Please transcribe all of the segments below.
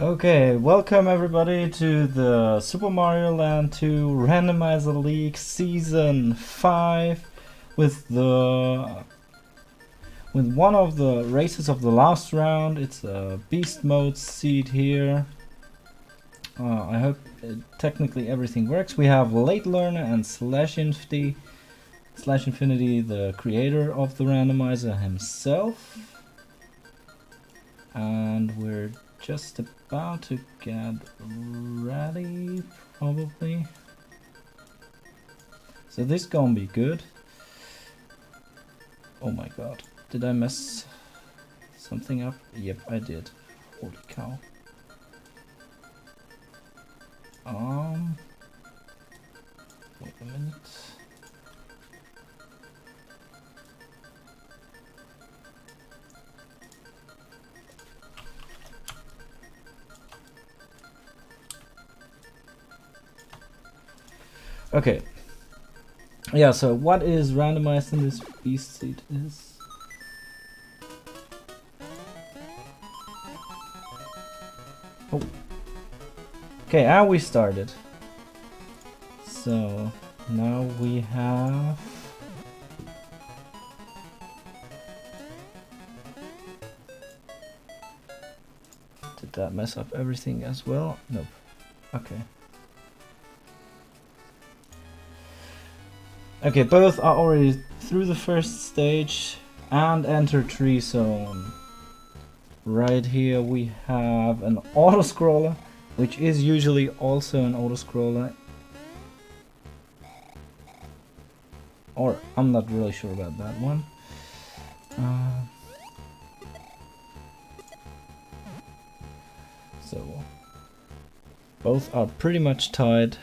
Okay, welcome everybody to the Super Mario Land 2 Randomizer League Season 5 with one of the races of the last round. It's a Beast Mode seed here. I hope technically everything works. We have LateLearner and Slashinfty, the creator of the randomizer himself. And we're just about to get ready, probably. So this gonna be good. Oh my god, did I mess something up? Yep, I did. Holy cow. Wait a minute. Okay. Yeah, so what is randomized in this beast seed is... Oh. Okay, and we started. So, now we have... Did that mess up everything as well? Nope. Okay. Okay, both are already through the first stage and enter tree zone. Right here we have an auto-scroller, which is usually also an auto-scroller. Or, I'm not really sure about that one. So, both are pretty much tied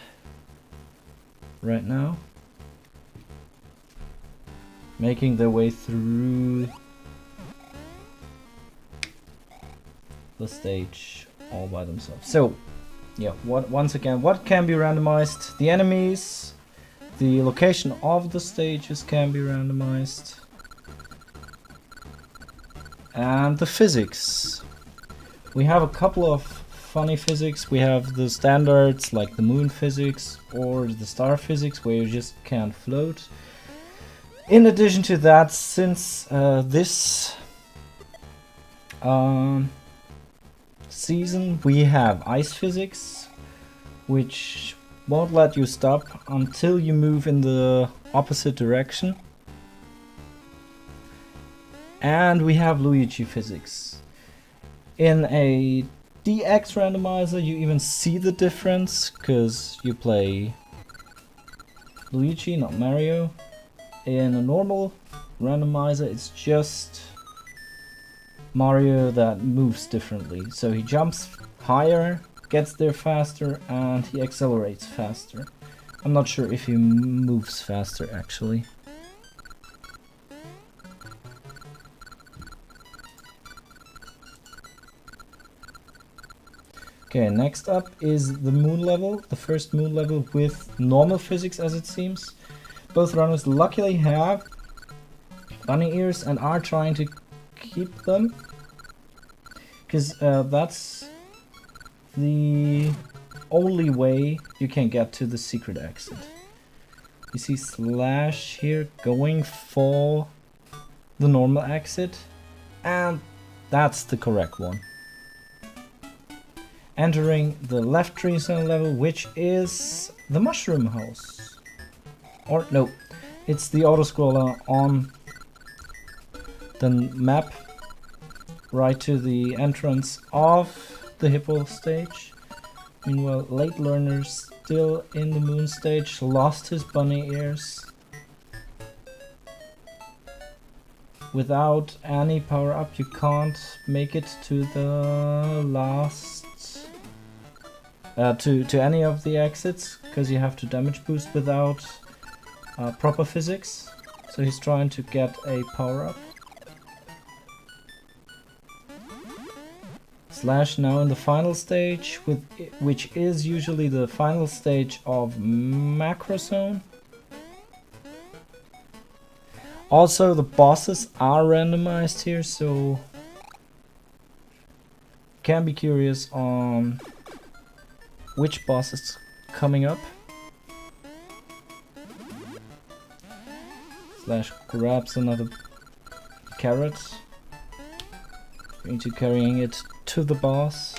right now. Making their way through the stage all by themselves. So, yeah, once again, what can be randomized? The enemies, the location of the stages can be randomized, and the physics. We have a couple of funny physics. We have the standards like the moon physics or the star physics where you just can't float. In addition to that, since this season we have ice physics, which won't let you stop until you move in the opposite direction. And we have Luigi physics. In a DX randomizer you even see the difference, because you play Luigi, not Mario. In a normal randomizer, it's just Mario that moves differently. So he jumps higher, gets there faster, and he accelerates faster. I'm not sure if he moves faster, actually. Okay, next up is the moon level, the first moon level with normal physics, as it seems. Both runners luckily have bunny ears and are trying to keep them, because that's the only way you can get to the secret exit. You see Slash here going for the normal exit, and that's the correct one. Entering the left tree zone level, which is the mushroom house. Or no, it's the auto-scroller on the map right to the entrance of the hippo stage. Meanwhile, LateLearner still in the moon stage, lost his bunny ears. Without any power-up you can't make it to the last... to any of the exits, because you have to damage boost without proper physics. So he's trying to get a power-up. Slash now in the final stage, which is usually the final stage of Macro Zone. Also, the bosses are randomized here, so can be curious on which boss is coming up. Slash grabs another carrot. Into carrying it to the boss.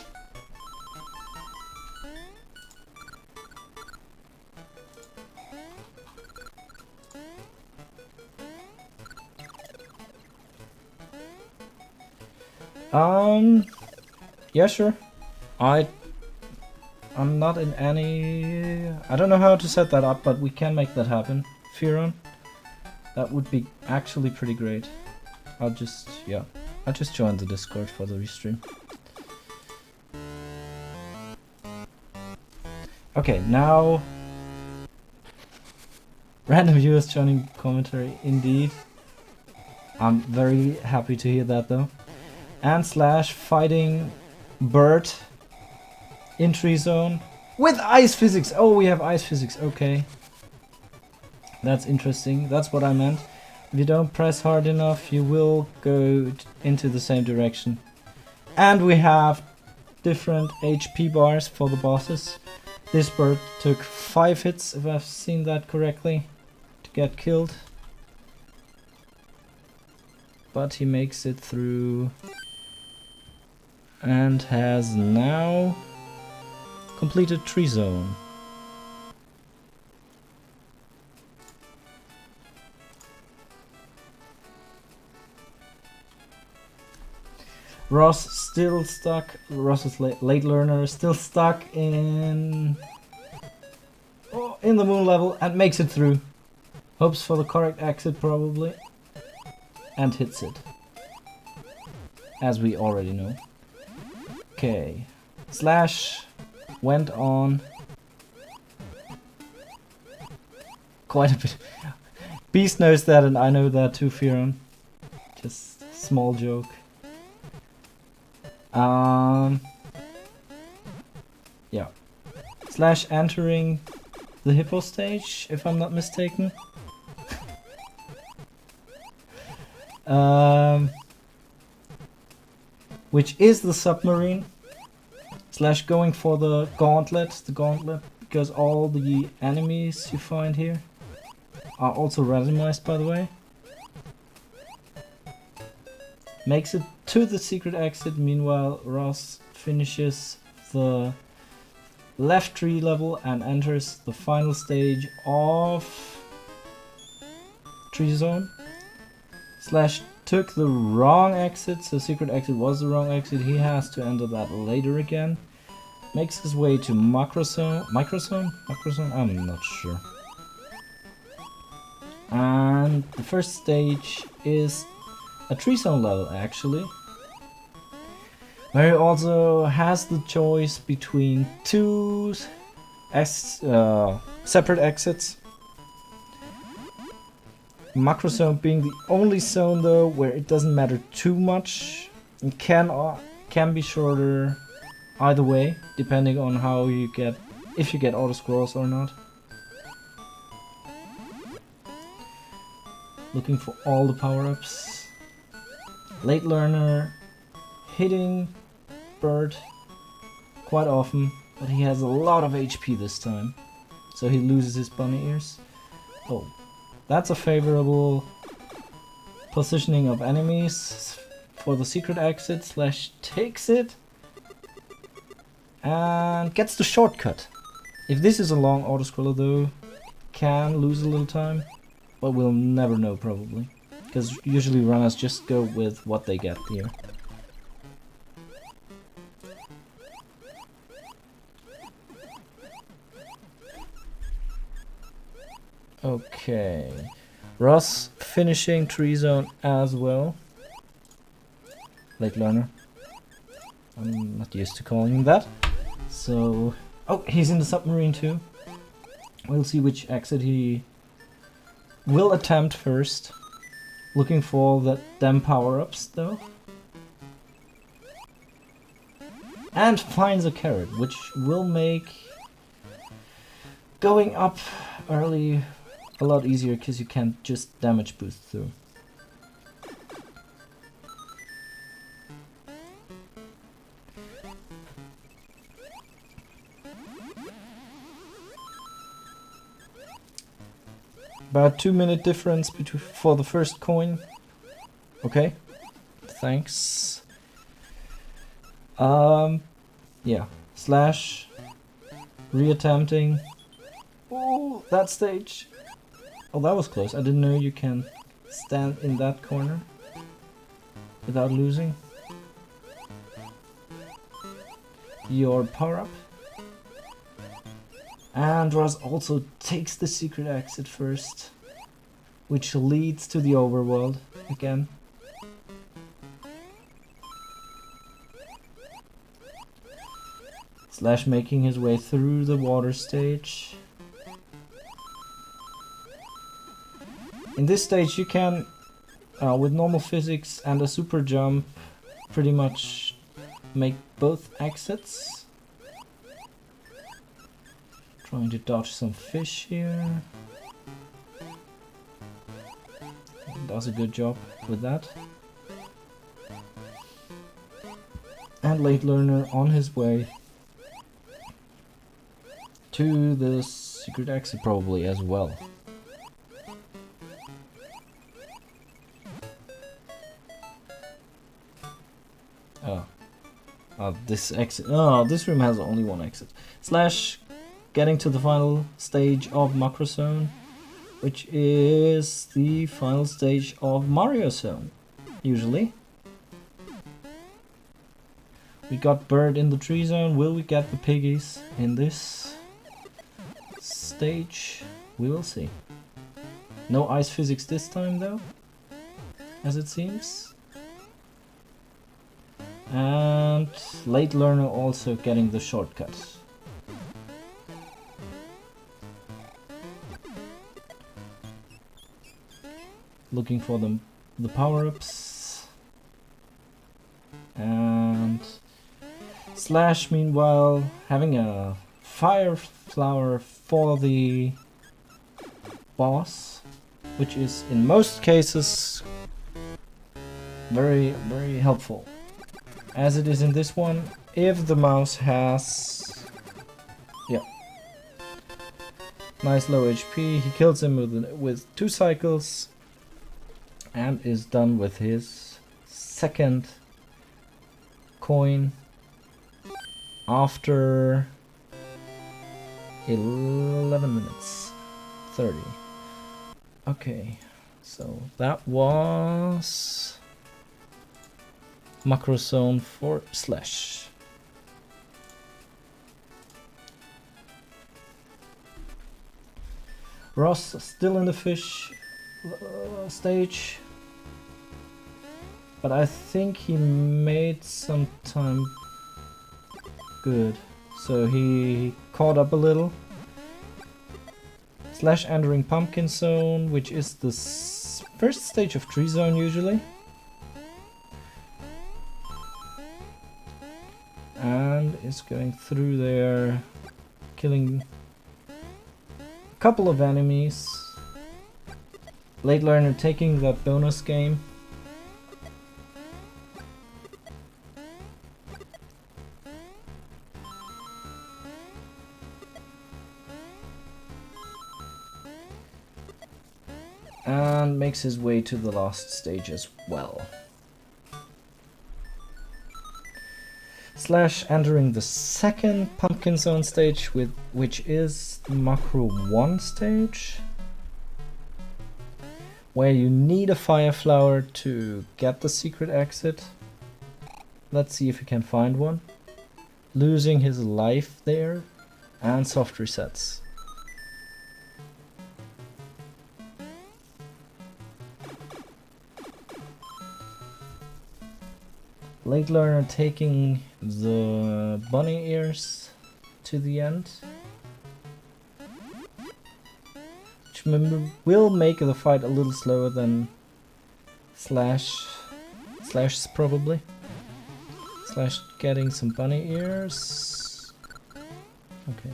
Yeah, sure. I'm not in any... I don't know how to set that up, but we can make that happen. Firon. That would be actually pretty great. I'll just join the Discord for the restream. Okay, now... Random viewers joining commentary, indeed. I'm very happy to hear that though. And Slash fighting Bird in tree zone with ice physics. Oh, we have ice physics. Okay, that's interesting. That's what I meant. If you don't press hard enough, you will go into the same direction. And we have different HP bars for the bosses. This bird took 5 hits, if I've seen that correctly, to get killed. But he makes it through and has now completed tree zone. Ross still stuck. Ross is late learner, still stuck in the moon level and makes it through. Hopes for the correct exit probably, and hits it, as we already know. Okay, Slash went on quite a bit. Beast knows that, and I know that too, Firon. Just small joke. Yeah. Slash entering the hippo stage, if I'm not mistaken. Which is the submarine. Slash going for the gauntlet, because all the enemies you find here are also randomized, by the way. Makes it to the secret exit. Meanwhile, Ross finishes the left tree level and enters the final stage of tree zone. Slash took the wrong exit, so secret exit was the wrong exit. He has to enter that later again. Makes his way to microzone. I'm not sure. And the first stage is a tree zone level, actually, where he also has the choice between two separate exits. Macro zone being the only zone though where it doesn't matter too much. It can be shorter either way, depending on how you get, if you get auto scrolls or not. Looking for all the power-ups. Late learner hitting Bird quite often, but he has a lot of HP this time, so he loses his bunny ears. Oh, that's a favorable positioning of enemies for the secret exit. Slash takes it and gets the shortcut. If this is a long auto-scroller though, can lose a little time, but we'll never know probably, because usually runners just go with what they get here. Okay, Ross finishing tree zone as well. Late learner. I'm not used to calling him that. So, oh, he's in the submarine too. We'll see which exit he will attempt first. Looking for them power-ups though. And finds a carrot, which will make going up early a lot easier, because you can just damage boost through. About 2-minute difference between for the first coin. Okay, thanks. Yeah, Slash reattempting. Oh, that stage. Oh, that was close. I didn't know you can stand in that corner without losing your power up. And Ross also takes the secret exit first, which leads to the overworld again. Slash making his way through the water stage. In this stage you can, with normal physics and a super jump, pretty much make both exits. Trying to dodge some fish here. Does a good job with that. And LateLearner on his way to the secret exit probably as well. This exit. Oh, this room has only one exit. Slash getting to the final stage of Macro Zone, which is the final stage of Mario Zone, usually. We got Bird in the tree zone. Will we get the piggies in this stage? We will see. No ice physics this time though, as it seems. And LateLearner also getting the shortcut. Looking for the power-ups. And Slash meanwhile having a fire flower for the boss, which is in most cases very, very helpful. As it is in this one, if the mouse has, yeah, nice low HP, he kills him with 2 cycles and is done with his second coin after 11 minutes 30. Okay, so that was Macro Zone for Slash. Ross still in the fish stage, but I think he made some time good, so he caught up a little. Slash entering Pumpkin Zone, which is the first stage of Tree Zone usually. And is going through there, killing a couple of enemies. LateLearner taking that bonus game. And makes his way to the last stage as well. Slash entering the second Pumpkin Zone stage, which is the Macro 1 stage, where you need a fire flower to get the secret exit. Let's see if we can find one. Losing his life there and soft resets. LateLearner taking the bunny ears to the end, which will make the fight a little slower than Slash's probably. Slash getting some bunny ears. Okay.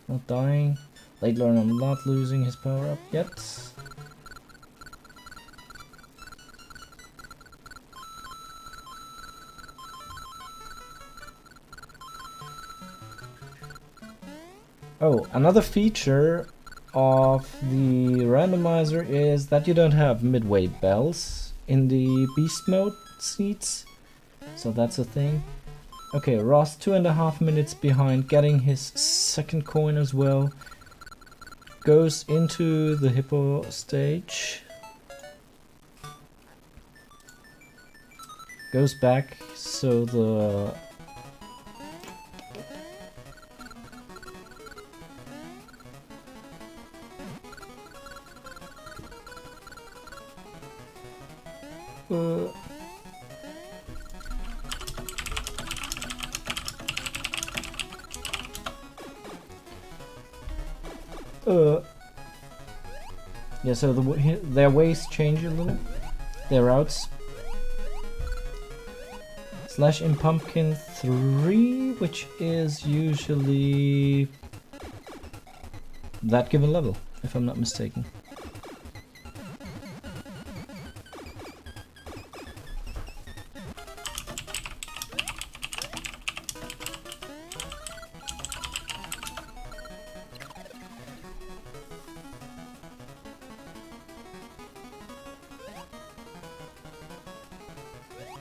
Not dying. LateLearner not losing his power up yet. Oh, another feature of the randomizer is that you don't have midway bells in the beast mode seats. So that's a thing. Okay, Ross 2.5 minutes behind, getting his second coin as well. Goes into the hippo stage. Goes back, so the... yeah, so their ways change a little. Their routes. Slash in Pumpkin 3, which is usually that given level, if I'm not mistaken.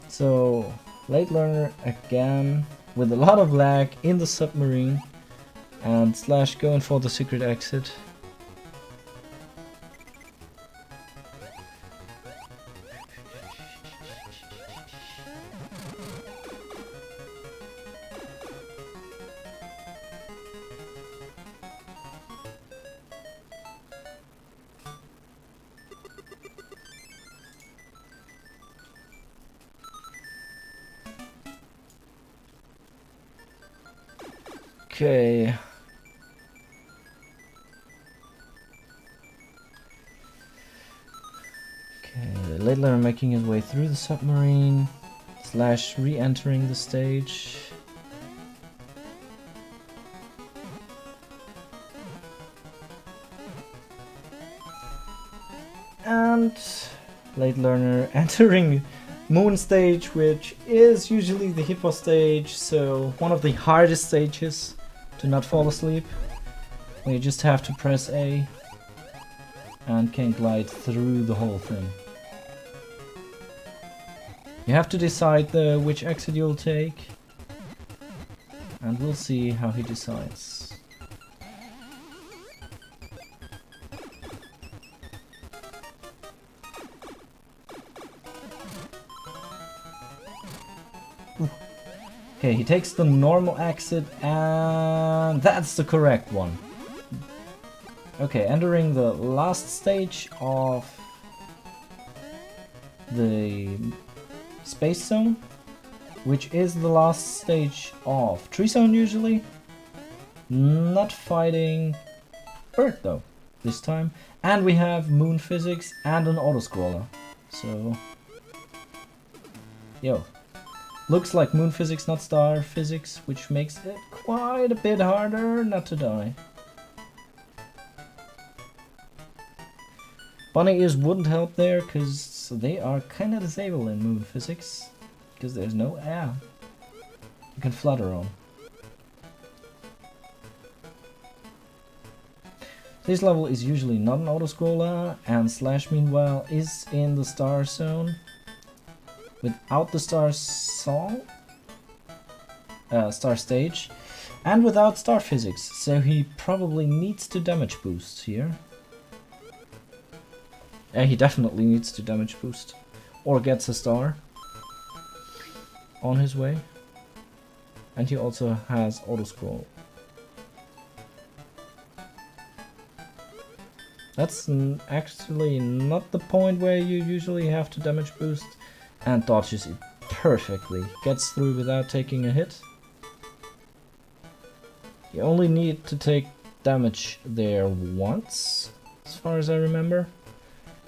So, LateLearner again, with a lot of lag in the submarine, and Slash going for the secret exit. Okay. LateLearner making his way through the submarine. Slash re-entering the stage. And LateLearner entering Moon stage, which is usually the hippo stage, so one of the hardest stages to not fall asleep. Where you just have to press A and can glide through the whole thing. You have to decide which exit you'll take, and we'll see how he decides. Okay, he takes the normal exit, and that's the correct one. Okay, entering the last stage of the space zone, which is the last stage of tree zone usually. Not fighting Bird though, this time. And we have moon physics and an auto-scroller. So, yo. Looks like moon physics, not star physics, which makes it quite a bit harder not to die. Bunny ears wouldn't help there, because they are kind of disabled in moon physics, because there's no air you can flutter on. This level is usually not an auto-scroller, and Slash meanwhile is in the star zone. Without the star song, star stage, and without star physics, so he probably needs to damage boost here. Yeah, he definitely needs to damage boost, or gets a star on his way, and he also has auto scroll. That's actually not the point where you usually have to damage boost. And dodges it perfectly. Gets through without taking a hit. You only need to take damage there once, as far as I remember.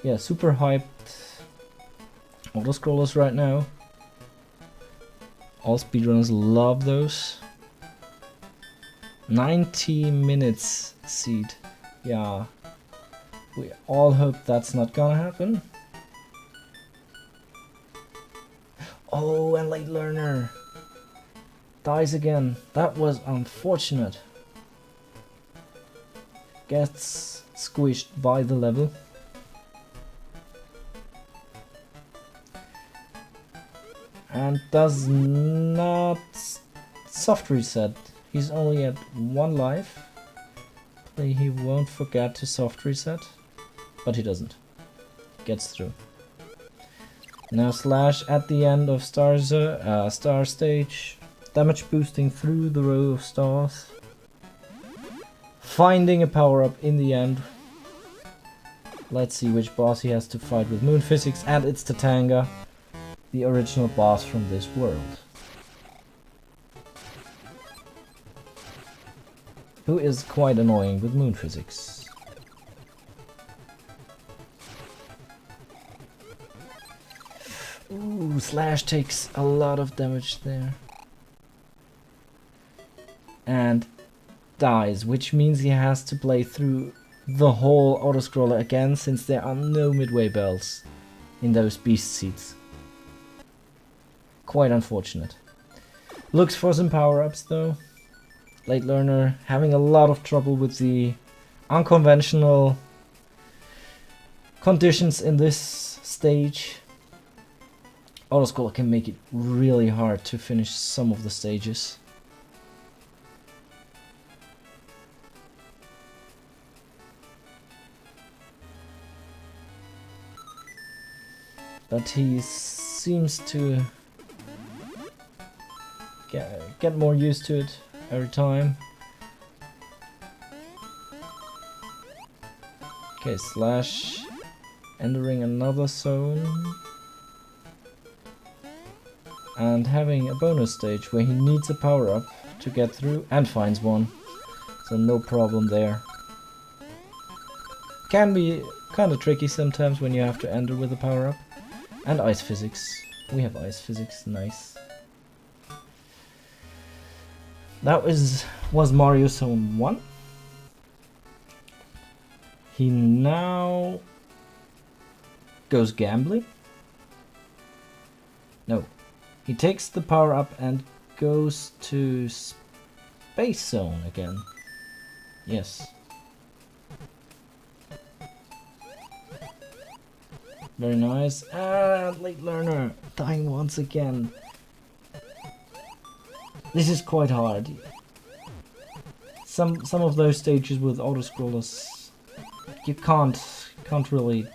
Yeah, super hyped auto-scrollers right now. All speedrunners love those. 90 minutes seed. Yeah. We all hope that's not gonna happen. Oh, and LateLearner dies again. That was unfortunate. gets squished by the level. And does not soft reset. He's only at 1 life. He won't forget to soft reset, but he doesn't. Gets through. Now Slash at the end of star stage, damage boosting through the row of stars, finding a power up in the end. Let's see which boss he has to fight with Moon Physics, and it's Tatanga, the original boss from this world, who is quite annoying with Moon Physics. Ooh, Slash takes a lot of damage there. And dies, which means he has to play through the whole autoscroller again, since there are no midway bells in those beast seats. Quite unfortunate. Looks for some power-ups though. LateLearner having a lot of trouble with the unconventional conditions in this stage. Autoscroller can make it really hard to finish some of the stages. But he seems to get more used to it every time. Okay, Slash entering another zone. And having a bonus stage where he needs a power up to get through, and finds one. So no problem there. Can be kinda tricky sometimes when you have to enter with a power up. And ice physics. We have ice physics, nice. That was Mario Zone 1. He now goes gambling. No. He takes the power up and goes to Space Zone again. Yes. Very nice. And LateLearner dying once again. This is quite hard. Some of those stages with autoscrollers, you can't really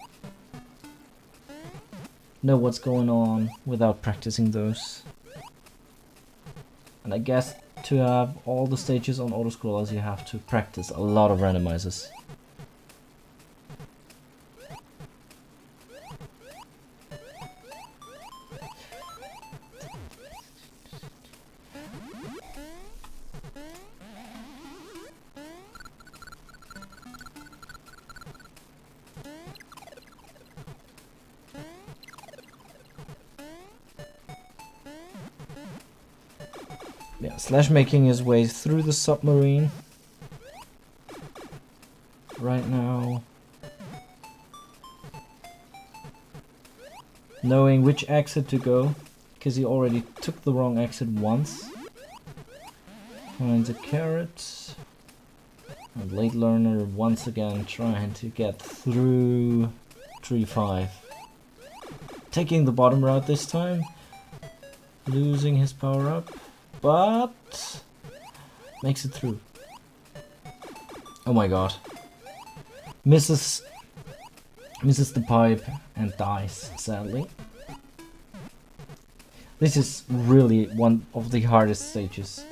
know what's going on without practicing those. And I guess to have all the stages on autoscrollers, you have to practice a lot of randomizers. Yeah, Slash making his way through the submarine right now, knowing which exit to go, because he already took the wrong exit once. Finds a carrot, and LateLearner once again trying to get through tree 5. Taking the bottom route this time, losing his power up. But makes it through. Oh my god. Misses the pipe and dies, sadly. This is really one of the hardest stages.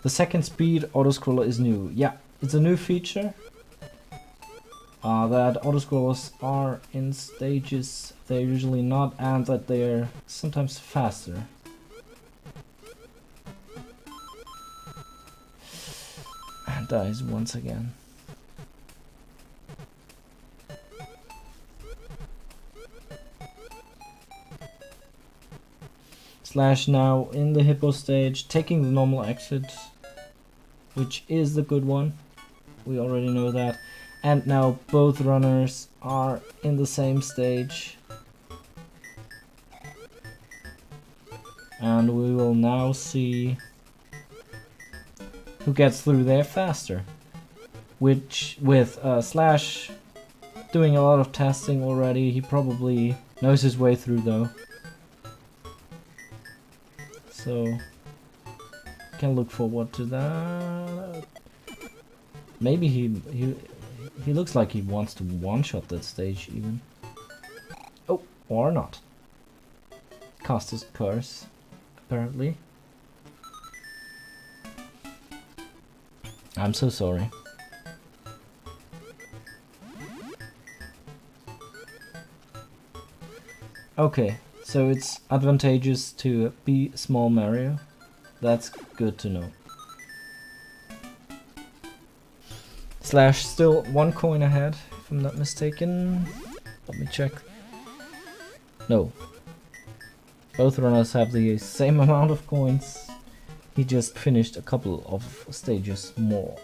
The second speed autoscroller is new. Yeah, it's a new feature. That autoscrollers are in stages they're usually not, and that they're sometimes faster. And dies once again. Slash now in the hippo stage, taking the normal exit, which is the good one. We already know that. And now both runners are in the same stage. And we will now see who gets through there faster. Which, with Slash doing a lot of testing already, he probably knows his way through though. So, can look forward to that. Maybe he looks like he wants to one-shot that stage even. Oh, or not. Cast his curse, apparently. I'm so sorry. Okay, so it's advantageous to be small Mario. That's good to know. Slash still 1 coin ahead, if I'm not mistaken. Let me check. No. Both runners have the same amount of coins. He just finished a couple of stages more.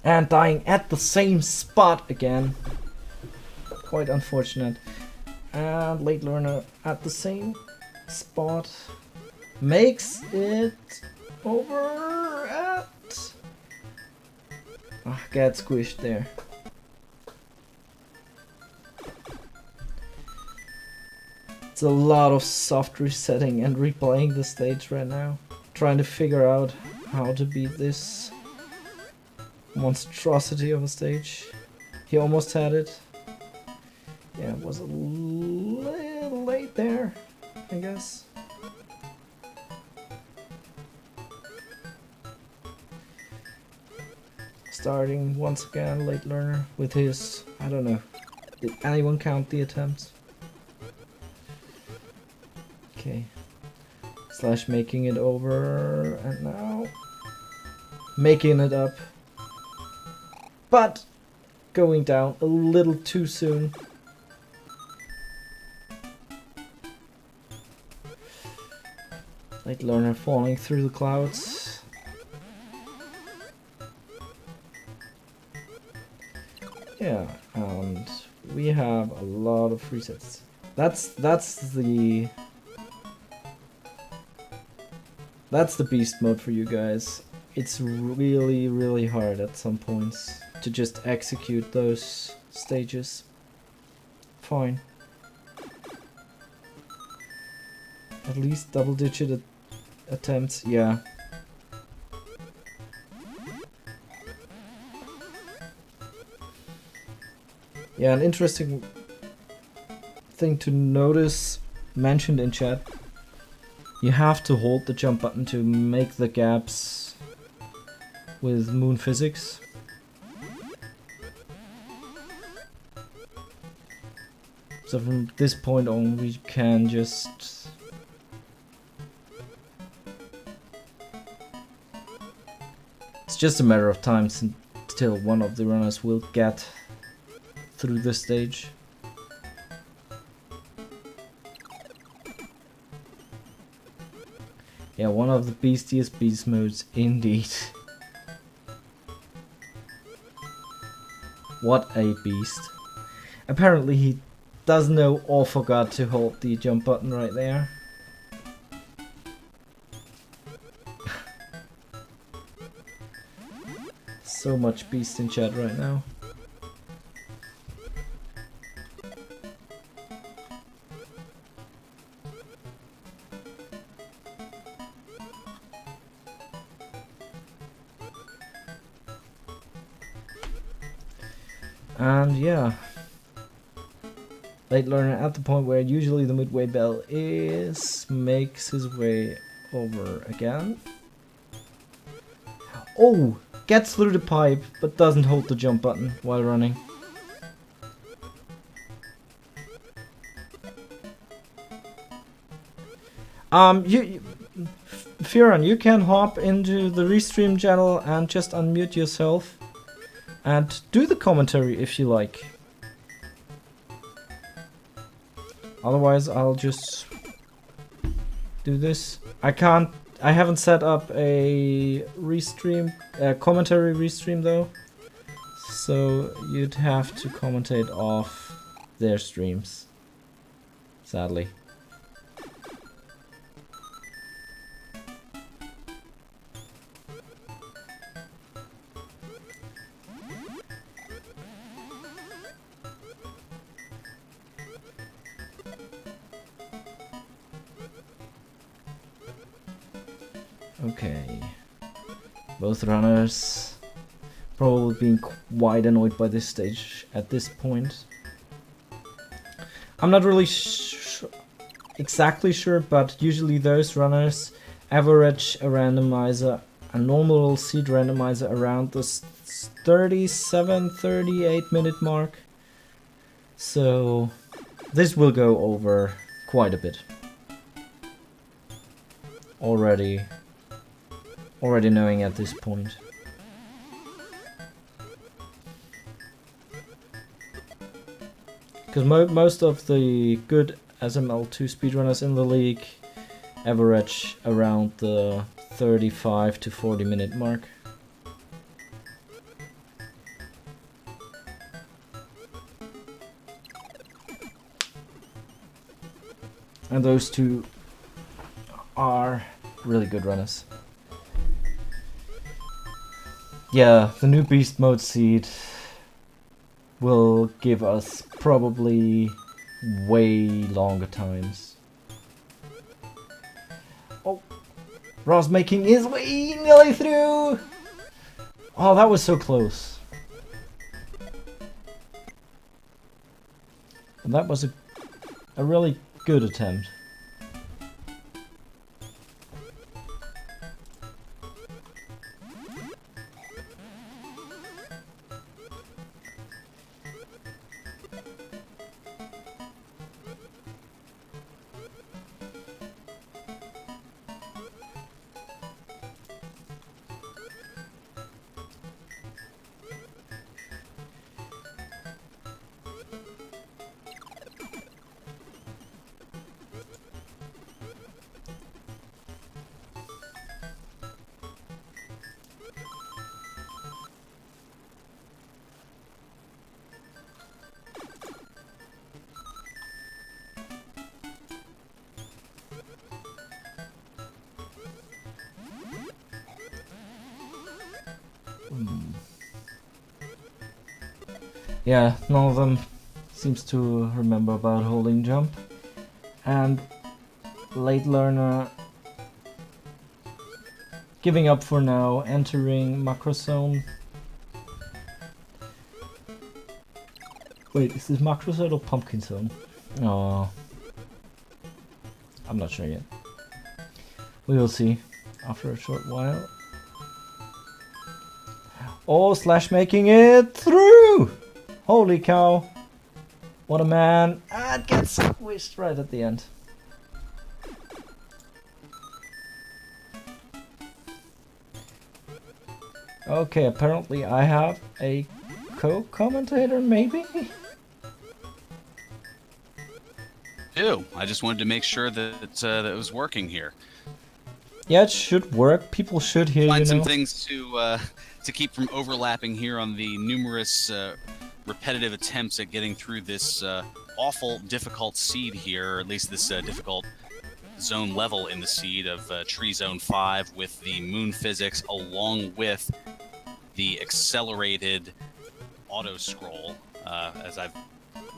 And dying at the same spot again. Quite unfortunate. And LateLearner at the same spot makes it over at... get squished there. It's a lot of soft resetting and replaying the stage right now. Trying to figure out how to beat this monstrosity of a stage. He almost had it. Yeah, it was a little late there, I guess. Starting once again, LateLearner with his, I don't know, did anyone count the attempts? Okay. Slash making it over, and now making it up. But going down a little too soon. LateLearner falling through the clouds. Yeah, and we have a lot of resets. That's the beast mode for you guys. It's really hard at some points to just execute those stages. Fine. At least double-digit attempts, yeah. Yeah, an interesting thing to notice, mentioned in chat, you have to hold the jump button to make the gaps with moon physics. So from this point on we can just... It's just a matter of time until one of the runners will get through the stage. Yeah, one of the beastiest beast modes indeed. What a beast. Apparently he doesn't know or forgot to hold the jump button right there. So much beast in chat right now. And yeah, LateLearner at the point where usually the midway bell is, makes his way over again. Oh! Gets through the pipe, but doesn't hold the jump button while running. Firan, you can hop into the restream channel and just unmute yourself and do the commentary if you like. Otherwise, I'll just do this. I haven't set up a restream, commentary restream though. So you'd have to commentate off their streams. Sadly. Okay, both runners probably being quite annoyed by this stage at this point. I'm not really exactly sure, but usually those runners average a randomizer, a normal seed randomizer around the 37-38 minute mark. So this will go over quite a bit. Already knowing at this point. Because most of the good SML2 speedrunners in the league average around the 35 to 40 minute mark. And those two are really good runners. Yeah, the new beast mode seed will give us probably way longer times. Oh, Ross making his way nearly through! Oh, that was so close. And that was a really good attempt. Yeah, none of them seems to remember about holding jump. And LateLearner giving up for now, entering macro zone. Wait, is this macro zone or pumpkin zone? Oh, I'm not sure yet. We will see after a short while. Oh, Slash making it through! Holy cow! What a man! And gets squished right at the end. Okay, apparently I have a co-commentator, maybe? Ew, I just wanted to make sure that that it was working here. Yeah, it should work. People should hear, Find you some know. things to keep from overlapping here on the numerous repetitive attempts at getting through this awful, difficult seed here, or at least this difficult zone level in the seed of Tree Zone 5 with the moon physics along with the accelerated auto scroll, as I've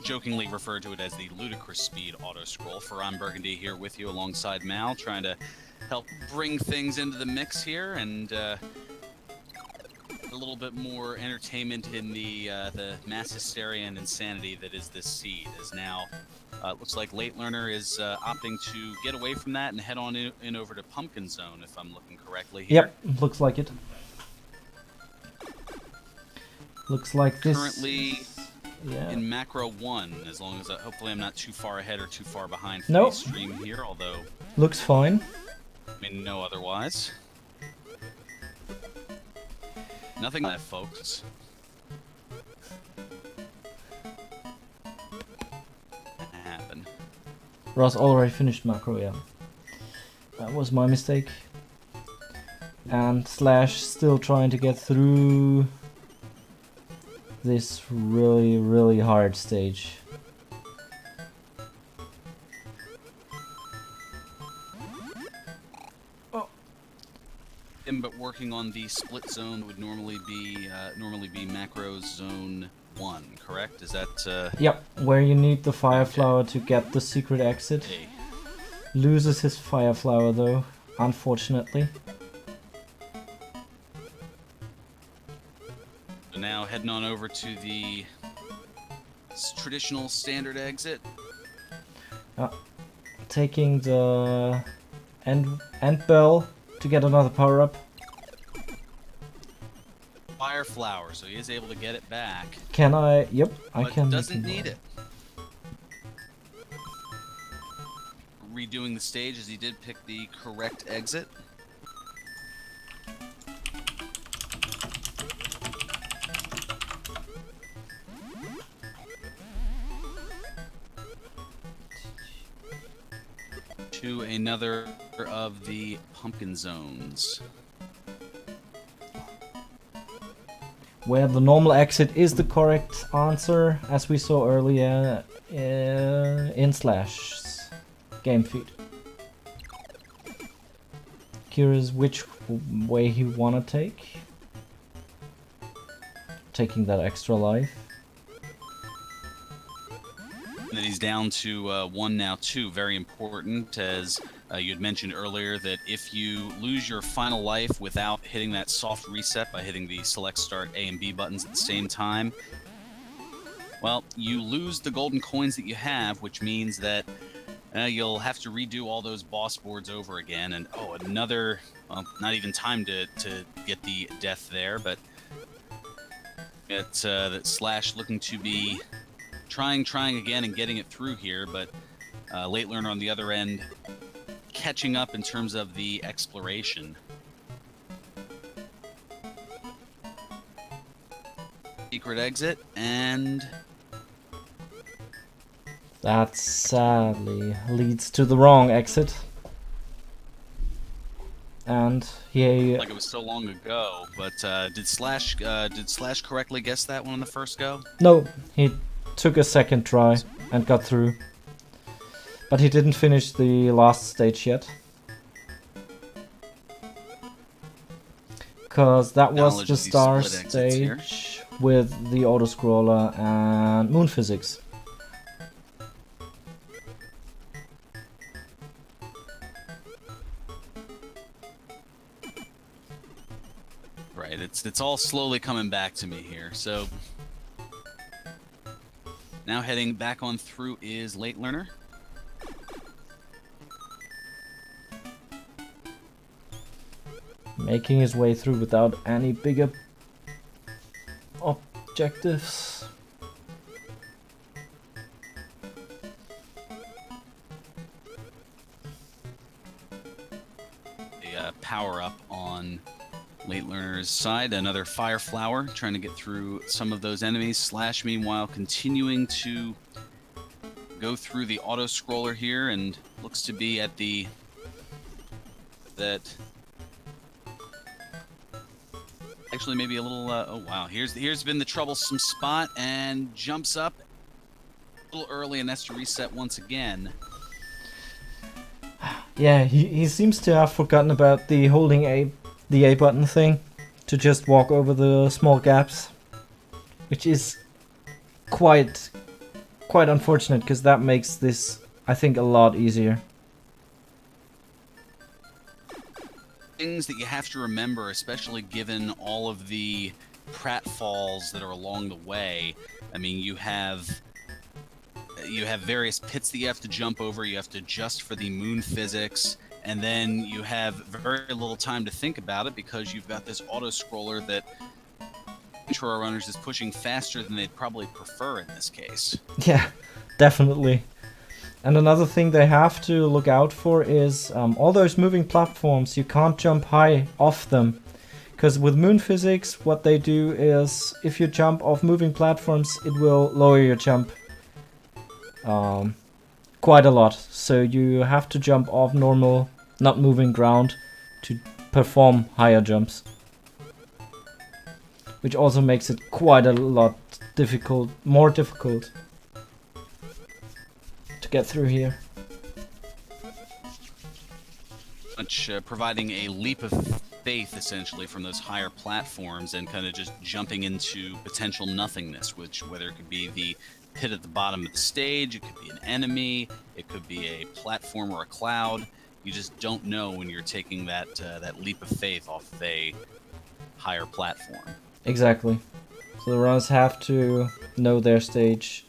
jokingly referred to it as the ludicrous speed auto scroll. Ferran Burgundy here with you alongside Mal, trying to help bring things into the mix here and a little bit more entertainment in the mass hysteria and insanity that is this seed. As now it looks like LateLearner is opting to get away from that and head on in over to Pumpkin Zone, if I'm looking correctly here. Yep, looks like it. Looks like this. Currently yeah. in macro 1, as long as hopefully I'm not too far ahead or too far behind for Nope. the stream here, although looks fine. mean, no otherwise. Nothing left, folks. Happen. Ross already finished macro, yeah. That was my mistake. And Slash still trying to get through this really, really hard stage. But working on the split zone would normally be macro zone 1, correct? Is that Yep, where you need the fire flower to get the secret exit. A? Loses his fire flower though, unfortunately. So now heading on over to the traditional standard exit. Taking the end bell to get another power up. Fire flower, so he is able to get it back. Can I? Yep, I But can. doesn't need it. Redoing the stage as he did pick the correct exit. To another of the pumpkin zones. Where the normal exit is the correct answer, as we saw earlier in Slash's game feed. Curious which way he wanna take. Taking that extra life. And then he's down to 1 now, 2. Very important, as you had mentioned earlier, that if you lose your final life without hitting that soft reset by hitting the select start A and B buttons at the same time, well, you lose the golden coins that you have, which means that you'll have to redo all those boss boards over again. And another, well, not even time to get the death there, but it's that Slash looking to be trying again and getting it through here, but LateLearner on the other end catching up in terms of the exploration. Secret exit, and That sadly leads to the wrong exit. And he... like it was so long ago, but did Slash correctly guess that one on the first go? No, he took a second try and got through. But he didn't finish the last stage yet. Because that was Knowledge the of these star split exits here. stage with the auto-scroller and moon physics. Right, it's all slowly coming back to me here. So now heading back on through is LateLearner. Making his way through without any bigger objectives. A power up on LateLearner's side, another fire flower, trying to get through some of those enemies. Slash, meanwhile, continuing to go through the auto scroller here, and looks to be at the actually maybe a little. Oh wow! Here's been the troublesome spot, and jumps up a little early, and has to reset once again. Yeah, he seems to have forgotten about the holding the A button thing to just walk over the small gaps, which is quite unfortunate, because that makes this, I think, a lot easier. Things that you have to remember, especially given all of the pratfalls that are along the way. I mean, you have various pits that you have to jump over, you have to adjust for the moon physics, and then you have very little time to think about it because you've got this auto-scroller that intro runners is pushing faster than they'd probably prefer in this case. Yeah, definitely. And another thing they have to look out for is all those moving platforms, you can't jump high off them. Because with moon physics, what they do is, if you jump off moving platforms, it will lower your jump quite a lot. So you have to jump off normal, not moving ground to perform higher jumps. Which also makes it quite a lot difficult, more difficult to get through here. Much providing a leap of faith essentially from those higher platforms and kind of just jumping into potential nothingness, which whether it could be the pit at the bottom of the stage, it could be an enemy, it could be a platform or a cloud. You just don't know when you're taking that that leap of faith off of a higher platform. Exactly. So the runners have to know their stage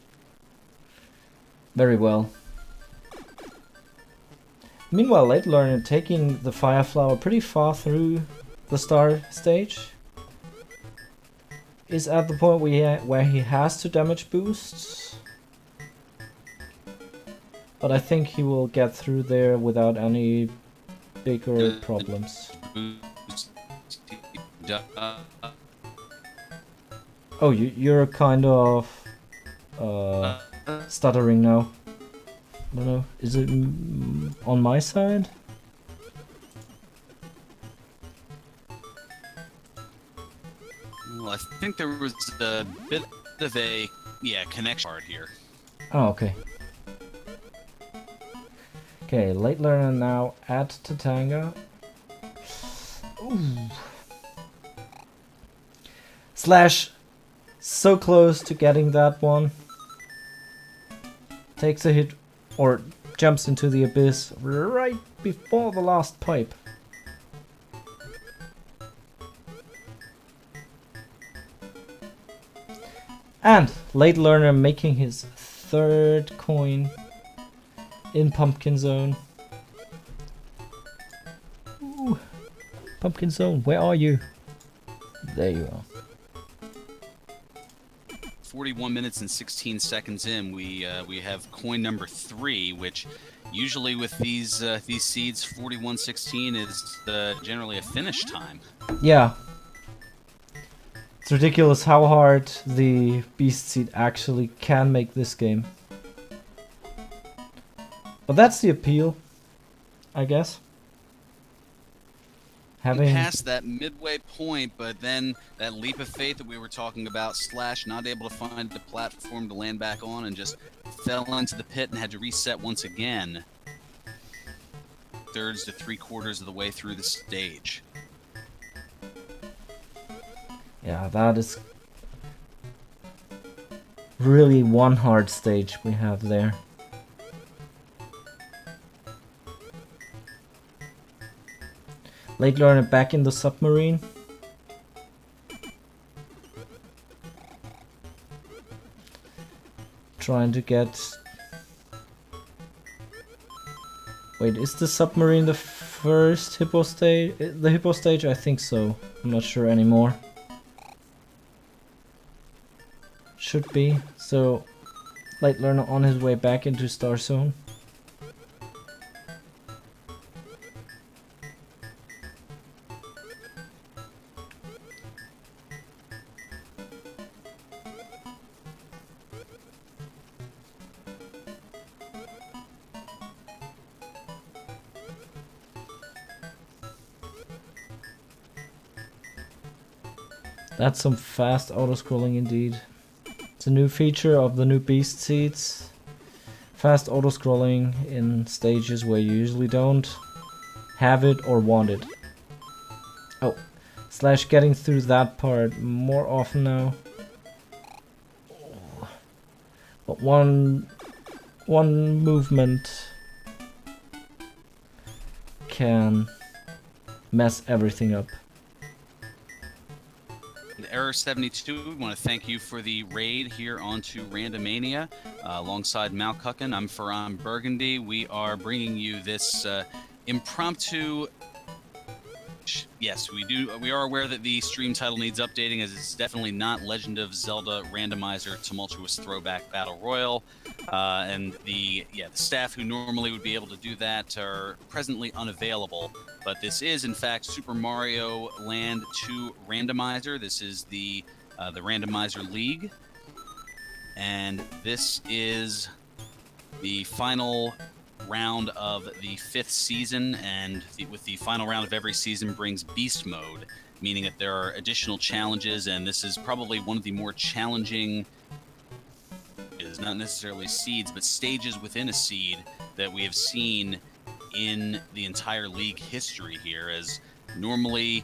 very well. Meanwhile, LateLearner taking the Fire Flower pretty far through the star stage is at the point where he has to damage boost. But I think he will get through there without any bigger problems. Oh, you're kind of stuttering now. I don't know, is it on my side? Well, I think there was a bit of a connection part here. Oh, okay. Okay, LateLearner now at Tatanga. Ooh. Slash, so close to getting that one. Takes a hit, or jumps into the abyss right before the last pipe. And LateLearner making his third coin in Pumpkin Zone. Ooh. Pumpkin Zone, where are you? There you are. 41 minutes and 16 seconds in, we have coin number 3, which usually with these seeds, 41:16 is generally a finish time. Yeah. It's ridiculous how hard the Beast Seed actually can make this game. But that's the appeal, I guess. Having past that midway point, but then that leap of faith that we were talking about, Slash not able to find the platform to land back on and just fell into the pit and had to reset once again. 2/3 to 3/4 of the way through the stage. Yeah, that is really one hard stage we have there. LateLearner back in the submarine. Trying to get... Wait, is the submarine the first hippo stage? The hippo stage? I think so. I'm not sure anymore. Should be. So, LateLearner on his way back into Star Zone. That's some fast auto-scrolling indeed. It's a new feature of the new Beast Seeds. Fast auto-scrolling in stages where you usually don't have it or want it. Oh, Slash getting through that part more often now. But one movement can mess everything up. Error 72, we want to thank you for the raid here onto Randomania. Alongside Mal Cuckin, I'm Ferran Burgundy. We are bringing you this impromptu Yes, we do. We are aware that the stream title needs updating, as it's definitely not Legend of Zelda Randomizer Tumultuous Throwback Battle Royal. And the staff who normally would be able to do that are presently unavailable. But this is, in fact, Super Mario Land 2 Randomizer. This is the Randomizer League, and this is the final round of the 5th season, and with the final round of every season brings beast mode, meaning that there are additional challenges, and this is probably one of the more challenging, is not necessarily seeds, but stages within a seed that we have seen in the entire league history here, as normally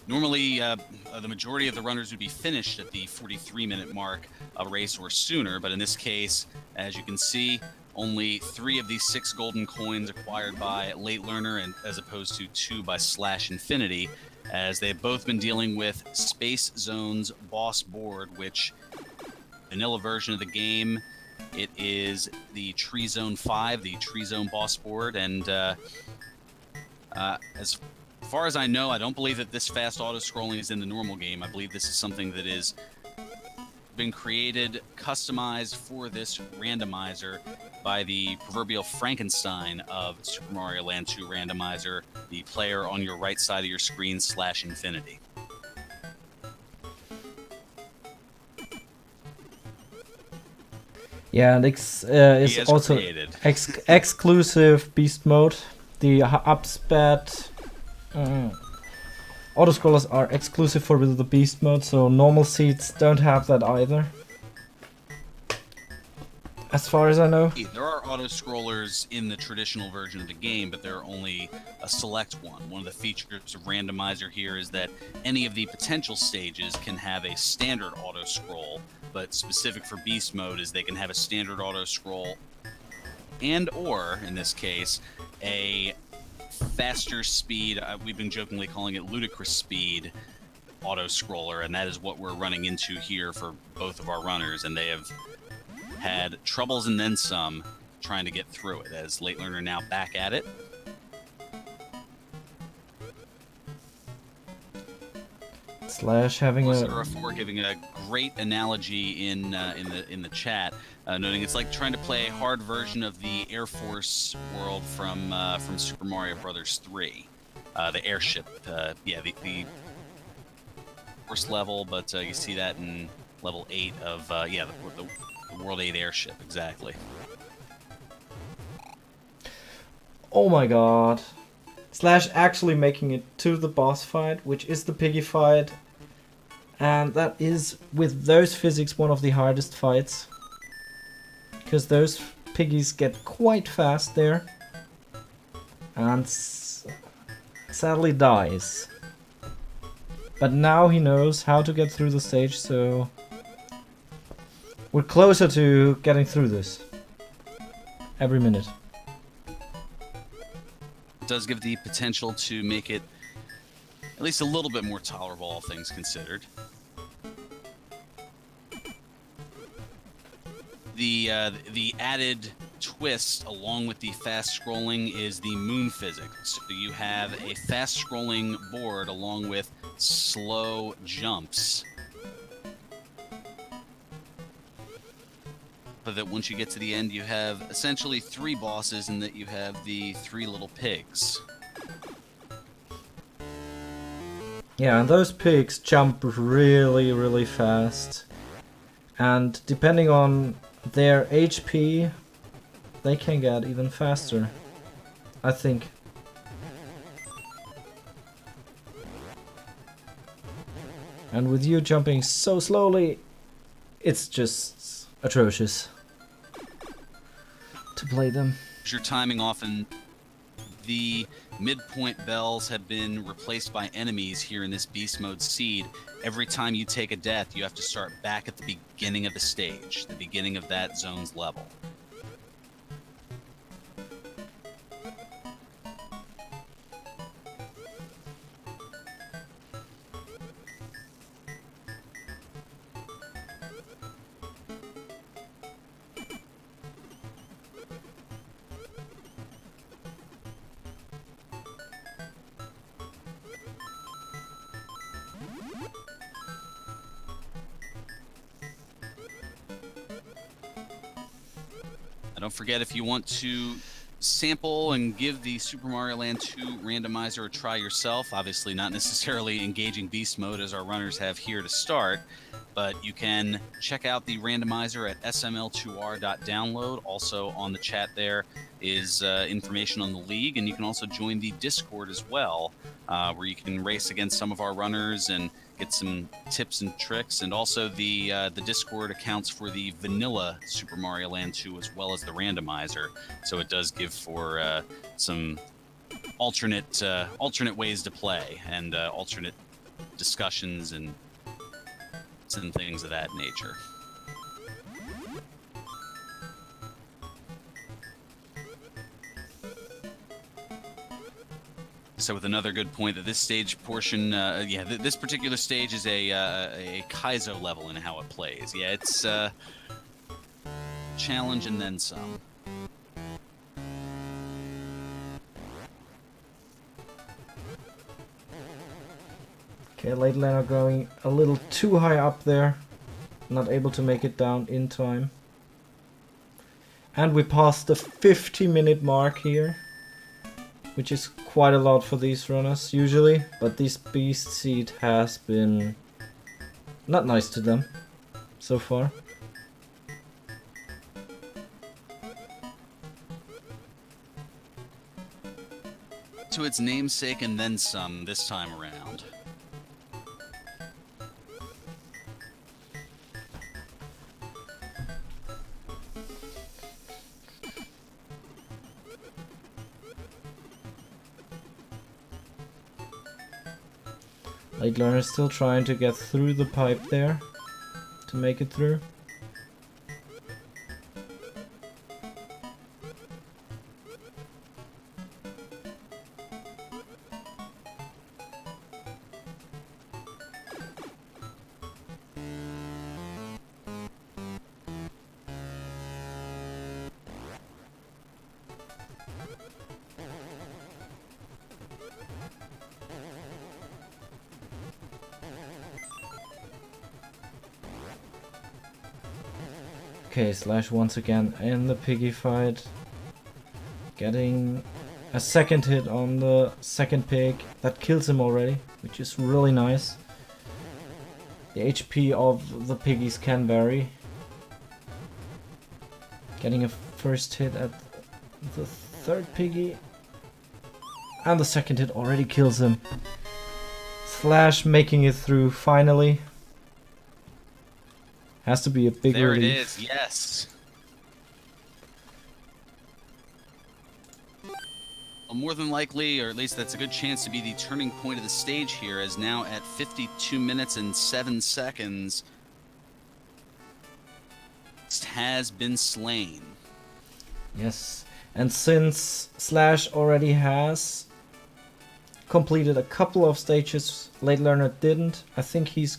the majority of the runners would be finished at the 43-minute mark of a race or sooner, but in this case, as you can see, only 3 of these 6 golden coins acquired by LateLearner, and as opposed to 2 by Slashinfty, as they've both been dealing with Space Zone's boss board, which vanilla version of the game, it is the Tree Zone 5, the Tree Zone boss board, and as far as I know, I don't believe that this fast auto-scrolling is in the normal game. I believe this is something that is been created, customized for this randomizer by the proverbial Frankenstein of Super Mario Land 2 Randomizer, the player on your right side of your screen, Slashinfty. Yeah, and it's also exclusive beast mode. The upsped autoscrollers are exclusive for the beast mode, so normal seeds don't have that either, as far as I know. There are auto-scrollers in the traditional version of the game, but there are only a select one. One of the features of Randomizer here is that any of the potential stages can have a standard auto-scroll, but specific for beast mode is they can have a standard auto-scroll and or, in this case, a faster speed, we've been jokingly calling it ludicrous speed auto-scroller, and that is what we're running into here for both of our runners, and they have had troubles and then some trying to get through it, as LateLearner now back at it. Slash having giving a great analogy in the chat, noting it's like trying to play a hard version of the Air Force world from Super Mario Brothers 3, the airship, the first level, but you see that in level 8 of the World 8 airship, exactly. Oh my god. Slash actually making it to the boss fight, which is the piggy fight. And that is, with those physics, one of the hardest fights. Because those piggies get quite fast there. And sadly dies. But now he knows how to get through the stage, so we're closer to getting through this. Every minute. It does give the potential to make it at least a little bit more tolerable, all things considered. The added twist, along with the fast scrolling, is the moon physics. So you have a fast scrolling board along with slow jumps, but that once you get to the end, you have essentially 3 bosses, and that you have the 3 little pigs. Yeah, and those pigs jump really, really fast. And depending on their HP, they can get even faster, I think. And with you jumping so slowly, it's just atrocious to play them. Your timing often, the midpoint bells have been replaced by enemies here in this beast mode seed. Every time you take a death, you have to start back at the beginning of the stage, the beginning of that zone's level. Don't forget, if you want to sample and give the Super Mario Land 2 randomizer a try yourself, obviously not necessarily engaging beast mode as our runners have here to start, but you can check out the randomizer at sml2r.download. Also on the chat there is information on the league, and you can also join the Discord as well, where you can race against some of our runners and get some tips and tricks. And also the Discord accounts for the vanilla Super Mario Land 2 as well as the randomizer, so it does give for some alternate ways to play and alternate discussions and things of that nature. So with another good point that this stage portion, this particular stage is a Kaizo level in how it plays. Yeah, it's challenge and then some. Okay, LateLearner going a little too high up there. Not able to make it down in time. And we passed the 50-minute mark here, which is quite a lot for these runners usually, but this beast seed has been not nice to them so far. To its namesake and then some this time around. LateLearner is still trying to get through the pipe there to make it through. Okay, Slash once again in the piggy fight, getting a second hit on the second pig. That kills him already, which is really nice. The HP of the piggies can vary. Getting a first hit at the third piggy, and the second hit already kills him. Slash making it through finally. Has to be a big there relief. It is, yes. Well, more than likely, or at least that's a good chance to be the turning point of the stage here, as now at 52 minutes and 7 seconds, has been slain. Yes, and since Slash already has completed a couple of stages, LateLearner didn't, I think he's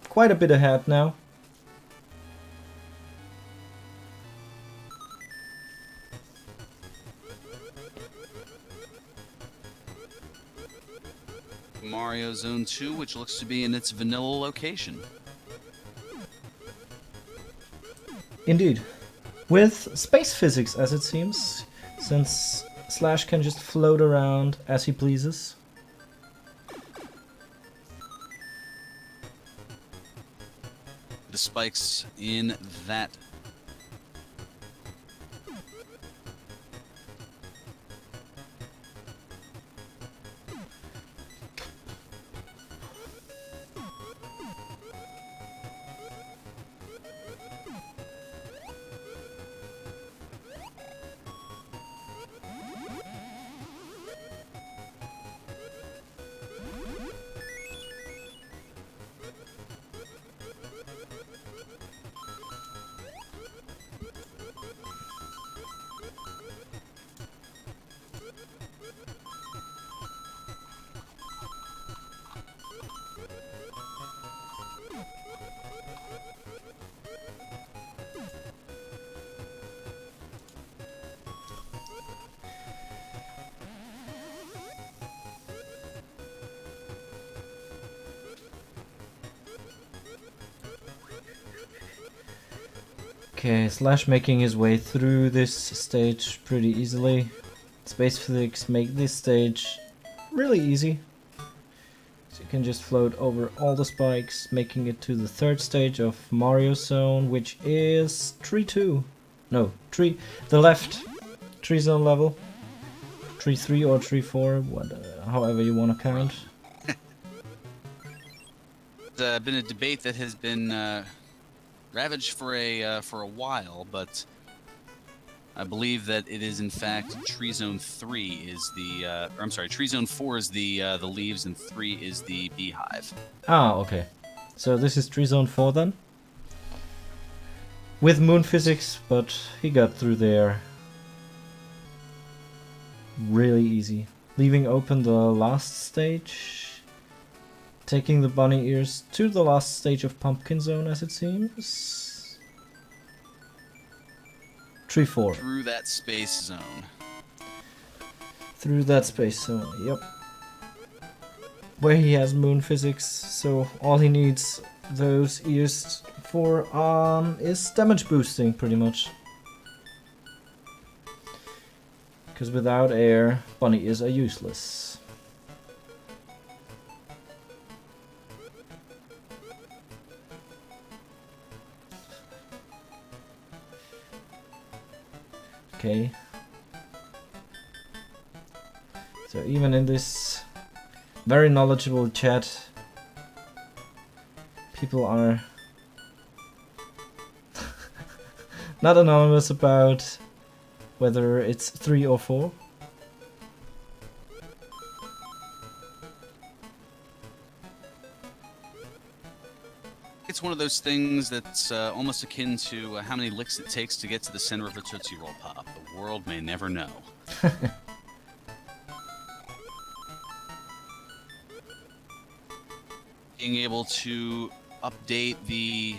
quite a bit ahead now. Mario Zone 2, which looks to be in its vanilla location. Indeed. With space physics, as it seems, since Slash can just float around as he pleases. The spikes in that Okay, Slash making his way through this stage pretty easily. Space physics make this stage really easy. So you can just float over all the spikes, making it to the third stage of Mario Zone, which is tree 2. No, tree, the left tree zone level. Tree 3 or tree 4, however you want to count. It's been a debate that has been ravaged for a while, but I believe that it is in fact Tree Zone 3 is the, or I'm sorry, Tree Zone 4 is the leaves and 3 is the beehive. Ah, okay. So this is Tree Zone 4 then? With moon physics, but he got through there really easy. Leaving open the last stage. Taking the bunny ears to the last stage of Pumpkin Zone as it seems. Tree 4. Through that space zone. Through that space zone, yep. Where he has moon physics, so all he needs those ears for is damage boosting pretty much. Because without air, bunny ears are useless. Okay. So even in this very knowledgeable chat, people are not anonymous about whether it's 3 or 4. It's one of those things that's almost akin to how many licks it takes to get to the center of a Tootsie Roll Pop. The world may never know. Being able to update the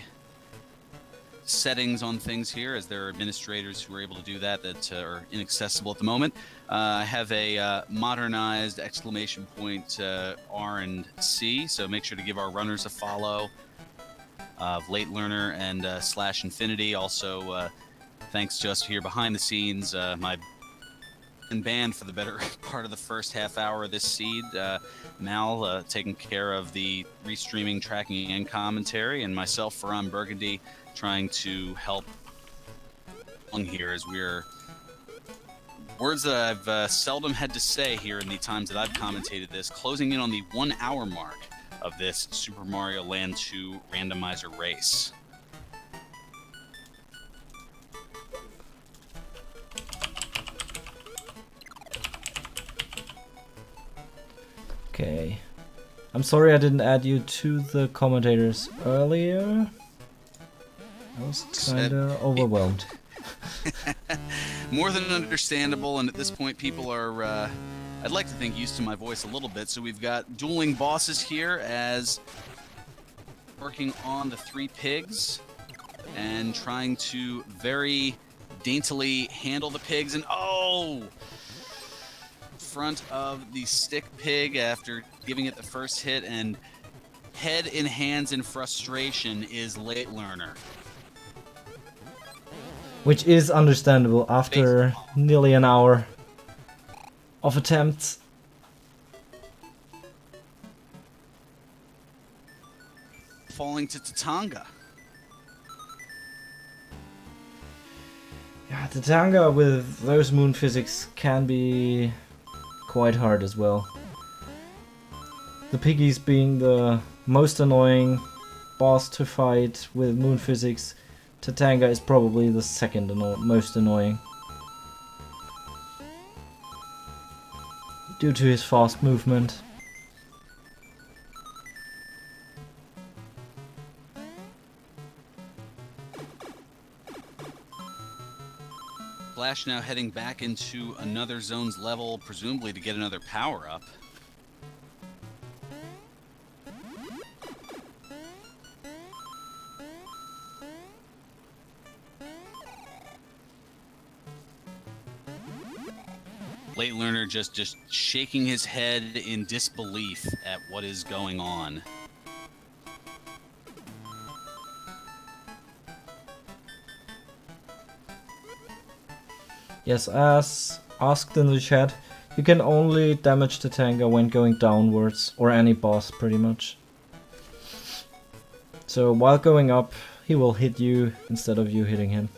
settings on things here, as there are administrators who are able to do that are inaccessible at the moment. I have a modernized exclamation point R and C, so make sure to give our runners a follow. Of LateLearner and Slashinfty. Also, thanks to us here behind the scenes, my band for the better part of the first half hour of this seed. Mal taking care of the restreaming, tracking, and commentary, and myself, Ferran Burgundy, trying to help along here as we're words that I've seldom had to say here in the times that I've commentated this, closing in on the 1 hour mark of this Super Mario Land 2 randomizer race. Okay. I'm sorry I didn't add you to the commentators earlier. I was kinda overwhelmed. More than understandable, and at this point people are I'd like to think used to my voice a little bit. So we've got dueling bosses here as working on the 3 pigs and trying to very daintily handle the pigs, and front of the stick pig after giving it the first hit, and head in hands in frustration is LateLearner. Which is understandable after nearly an hour of attempts. Falling to Tatanga. Yeah, Tatanga with those moon physics can be quite hard as well. The piggies being the most annoying boss to fight with moon physics, Tatanga is probably the second most annoying. Due to his fast movement. Flash now heading back into another zone's level, presumably to get another power-up. LateLearner just shaking his head in disbelief at what is going on. Yes, as asked in the chat, you can only damage the tanker when going downwards, or any boss pretty much. So while going up, he will hit you instead of you hitting him.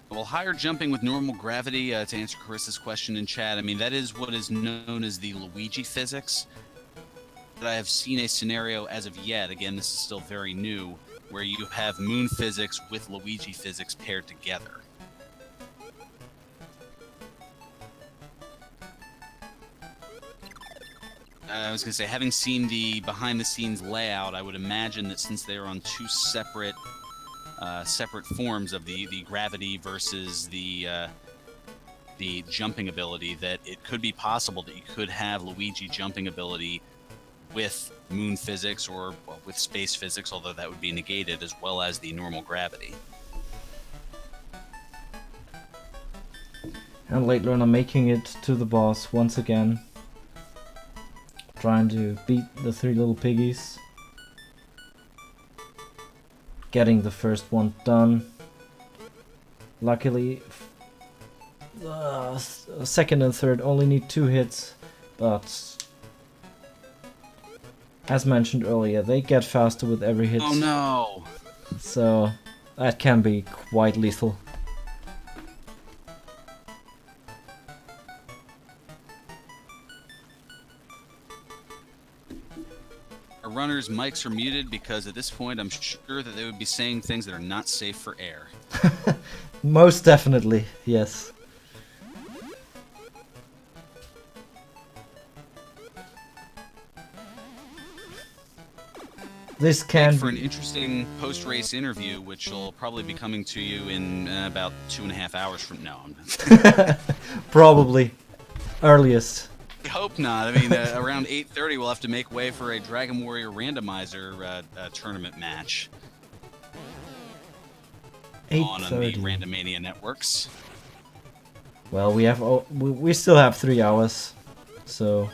Well, higher jumping with normal gravity, to answer Carissa's question in chat, I mean, that is what is known as the Luigi physics. But I have seen a scenario as of yet, again, this is still very new, where you have moon physics with Luigi physics paired together. I was going to say, having seen the behind-the-scenes layout, I would imagine that since they are on two separate forms of the gravity versus the jumping ability, that it could be possible that you could have Luigi jumping ability with moon physics or with space physics, although that would be negated, as well as the normal gravity. And LateLearner making it to the boss once again. Trying to beat the three little piggies. Getting the first one done. Luckily, second and third only need 2 hits, but as mentioned earlier, they get faster with every hit. Oh no! So that can be quite lethal. Our runners' mics are muted because at this point I'm sure that they would be saying things that are not safe for air. Most definitely, yes. This can for an interesting post-race interview, which will probably be coming to you in about 2.5 hours from now. Probably. Earliest. I hope not. I mean, around 8:30 we'll have to make way for a Dragon Warrior Randomizer tournament match. 8:30. On the Randomania networks. Well, we still have 3 hours, so...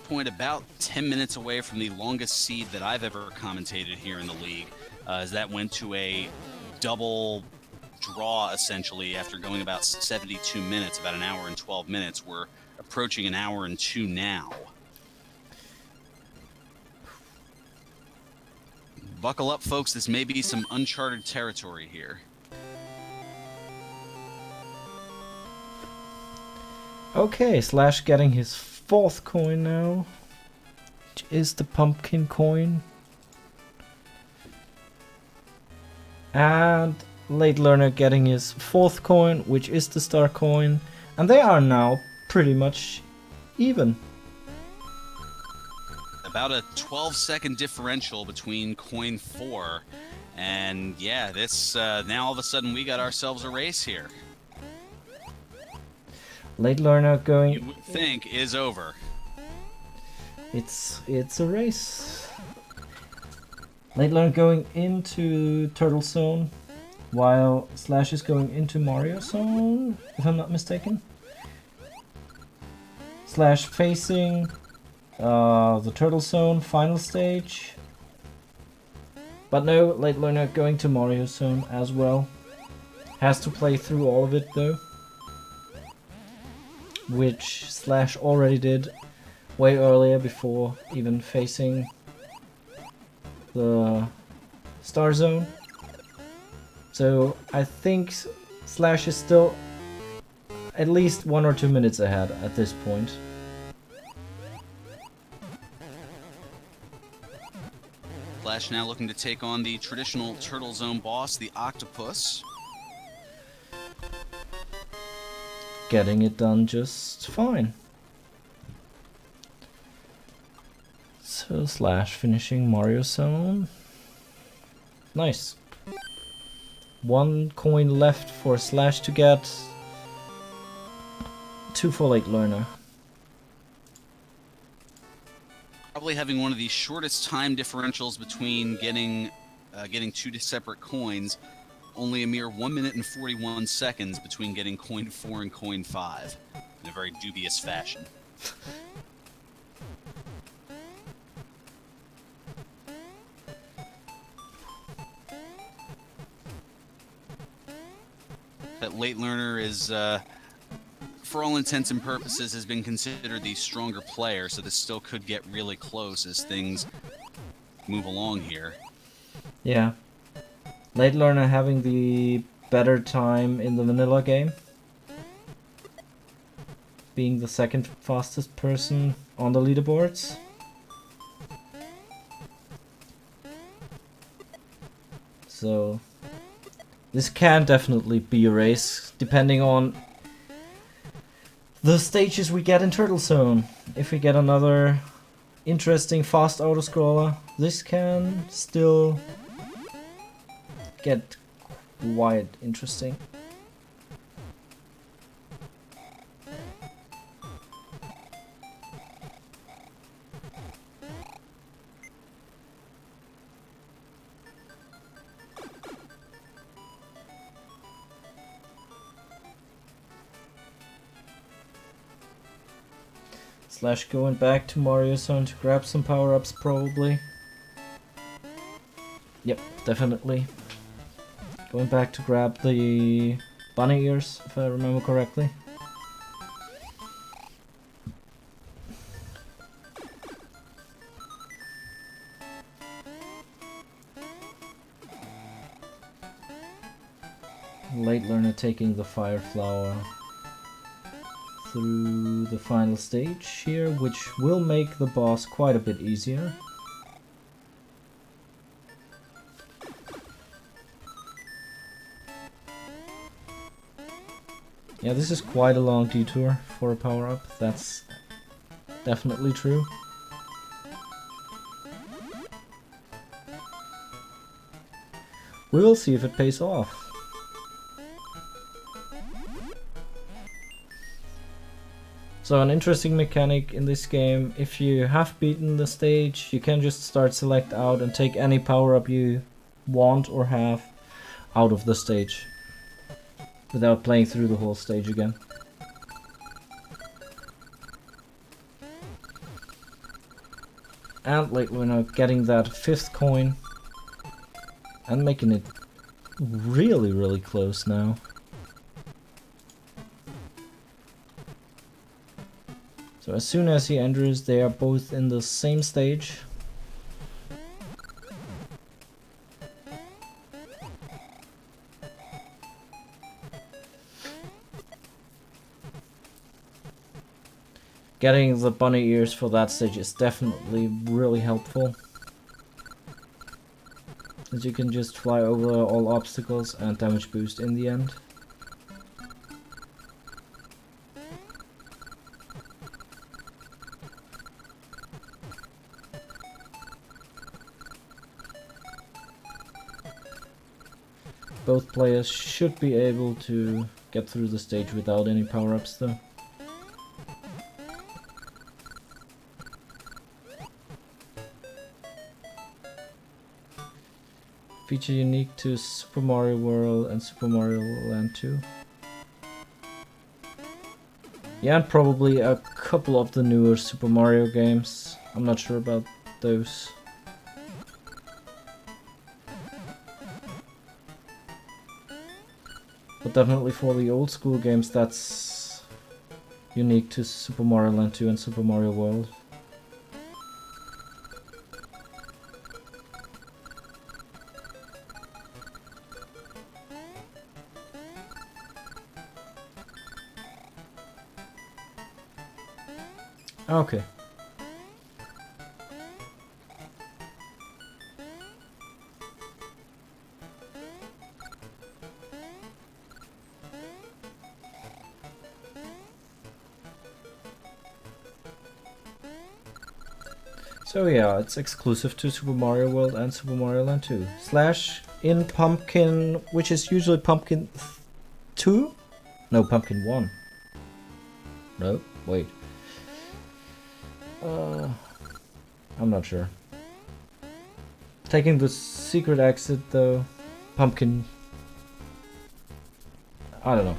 Point about 10 minutes away from the longest seed that I've ever commentated here in the league, as that went to a double draw essentially after going about 72 minutes, about 1 hour and 12 minutes. We're approaching 1 hour and 2 now. Buckle up, folks. This may be some uncharted territory here. Okay, Slash getting his 4th coin now, which is the pumpkin coin. And LateLearner getting his 4th coin, which is the star coin. And they are now pretty much even. About a 12-second differential between coin 4. And yeah, this now all of a sudden we got ourselves a race here. LateLearner going... You would think is over. It's a race. LateLearner going into Turtle Zone, while Slash is going into Mario Zone, if I'm not mistaken. Slash facing the Turtle Zone final stage. But no, LateLearner going to Mario Zone as well. Has to play through all of it though. Which Slash already did way earlier before even facing the Star Zone. So I think Slash is still at least 1 or 2 minutes ahead at this point. Slash now looking to take on the traditional Turtle Zone boss, the Octopus. Getting it done just fine. So Slash finishing Mario Zone. Nice. 1 coin left for Slash to get. 2 for LateLearner. Probably having one of the shortest time differentials between getting getting 2 separate coins, only a mere 1 minute and 41 seconds between getting coin 4 and coin 5 in a very dubious fashion. That LateLearner is, for all intents and purposes, has been considered the stronger player, so this still could get really close as things move along here. Yeah. LateLearner having the better time in the vanilla game. Being the second fastest person on the leaderboards. So this can definitely be a race, depending on the stages we get in Turtle Zone. If we get another interesting fast auto-scroller, this can still get quite interesting. Slash going back to Mario Zone to grab some power-ups, probably. Yep, definitely. Going back to grab the bunny ears, if I remember correctly. LateLearner taking the fire flower through the final stage here, which will make the boss quite a bit easier. Yeah, this is quite a long detour for a power-up, that's definitely true. We'll see if it pays off. So an interesting mechanic in this game, if you have beaten the stage, you can just start select out and take any power-up you want or have out of the stage, without playing through the whole stage again. And LateLearner getting that 5th coin and making it really close now. So as soon as he enters, they are both in the same stage. Getting the bunny ears for that stage is definitely really helpful, as you can just fly over all obstacles and damage boost in the end. Both players should be able to get through the stage without any power-ups though. Feature unique to Super Mario World and Super Mario Land 2. Yeah, and probably a couple of the newer Super Mario games. I'm not sure about those. But definitely for the old school games, that's unique to Super Mario Land 2 and Super Mario World. Okay. So yeah, it's exclusive to Super Mario World and Super Mario Land 2. Slash in Pumpkin, which is usually Pumpkin 2? No, Pumpkin 1. No, wait. I'm not sure. Taking the secret exit though. Pumpkin. I don't know.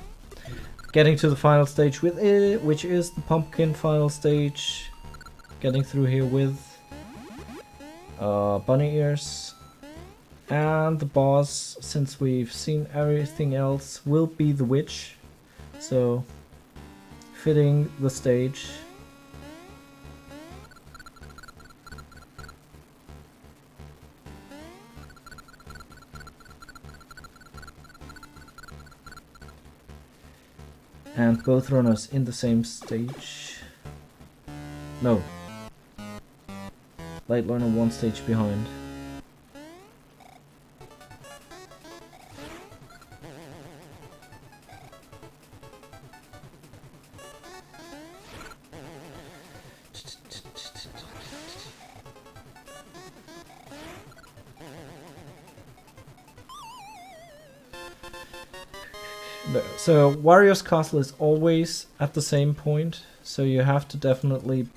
Getting to the final stage with it, which is the pumpkin final stage. Getting through here with bunny ears. And the boss, since we've seen everything else, will be the witch. So, fitting the stage. And both runners in the same stage. No. LateLearner one stage behind. So Wario's Castle is always at the same point, so you have to definitely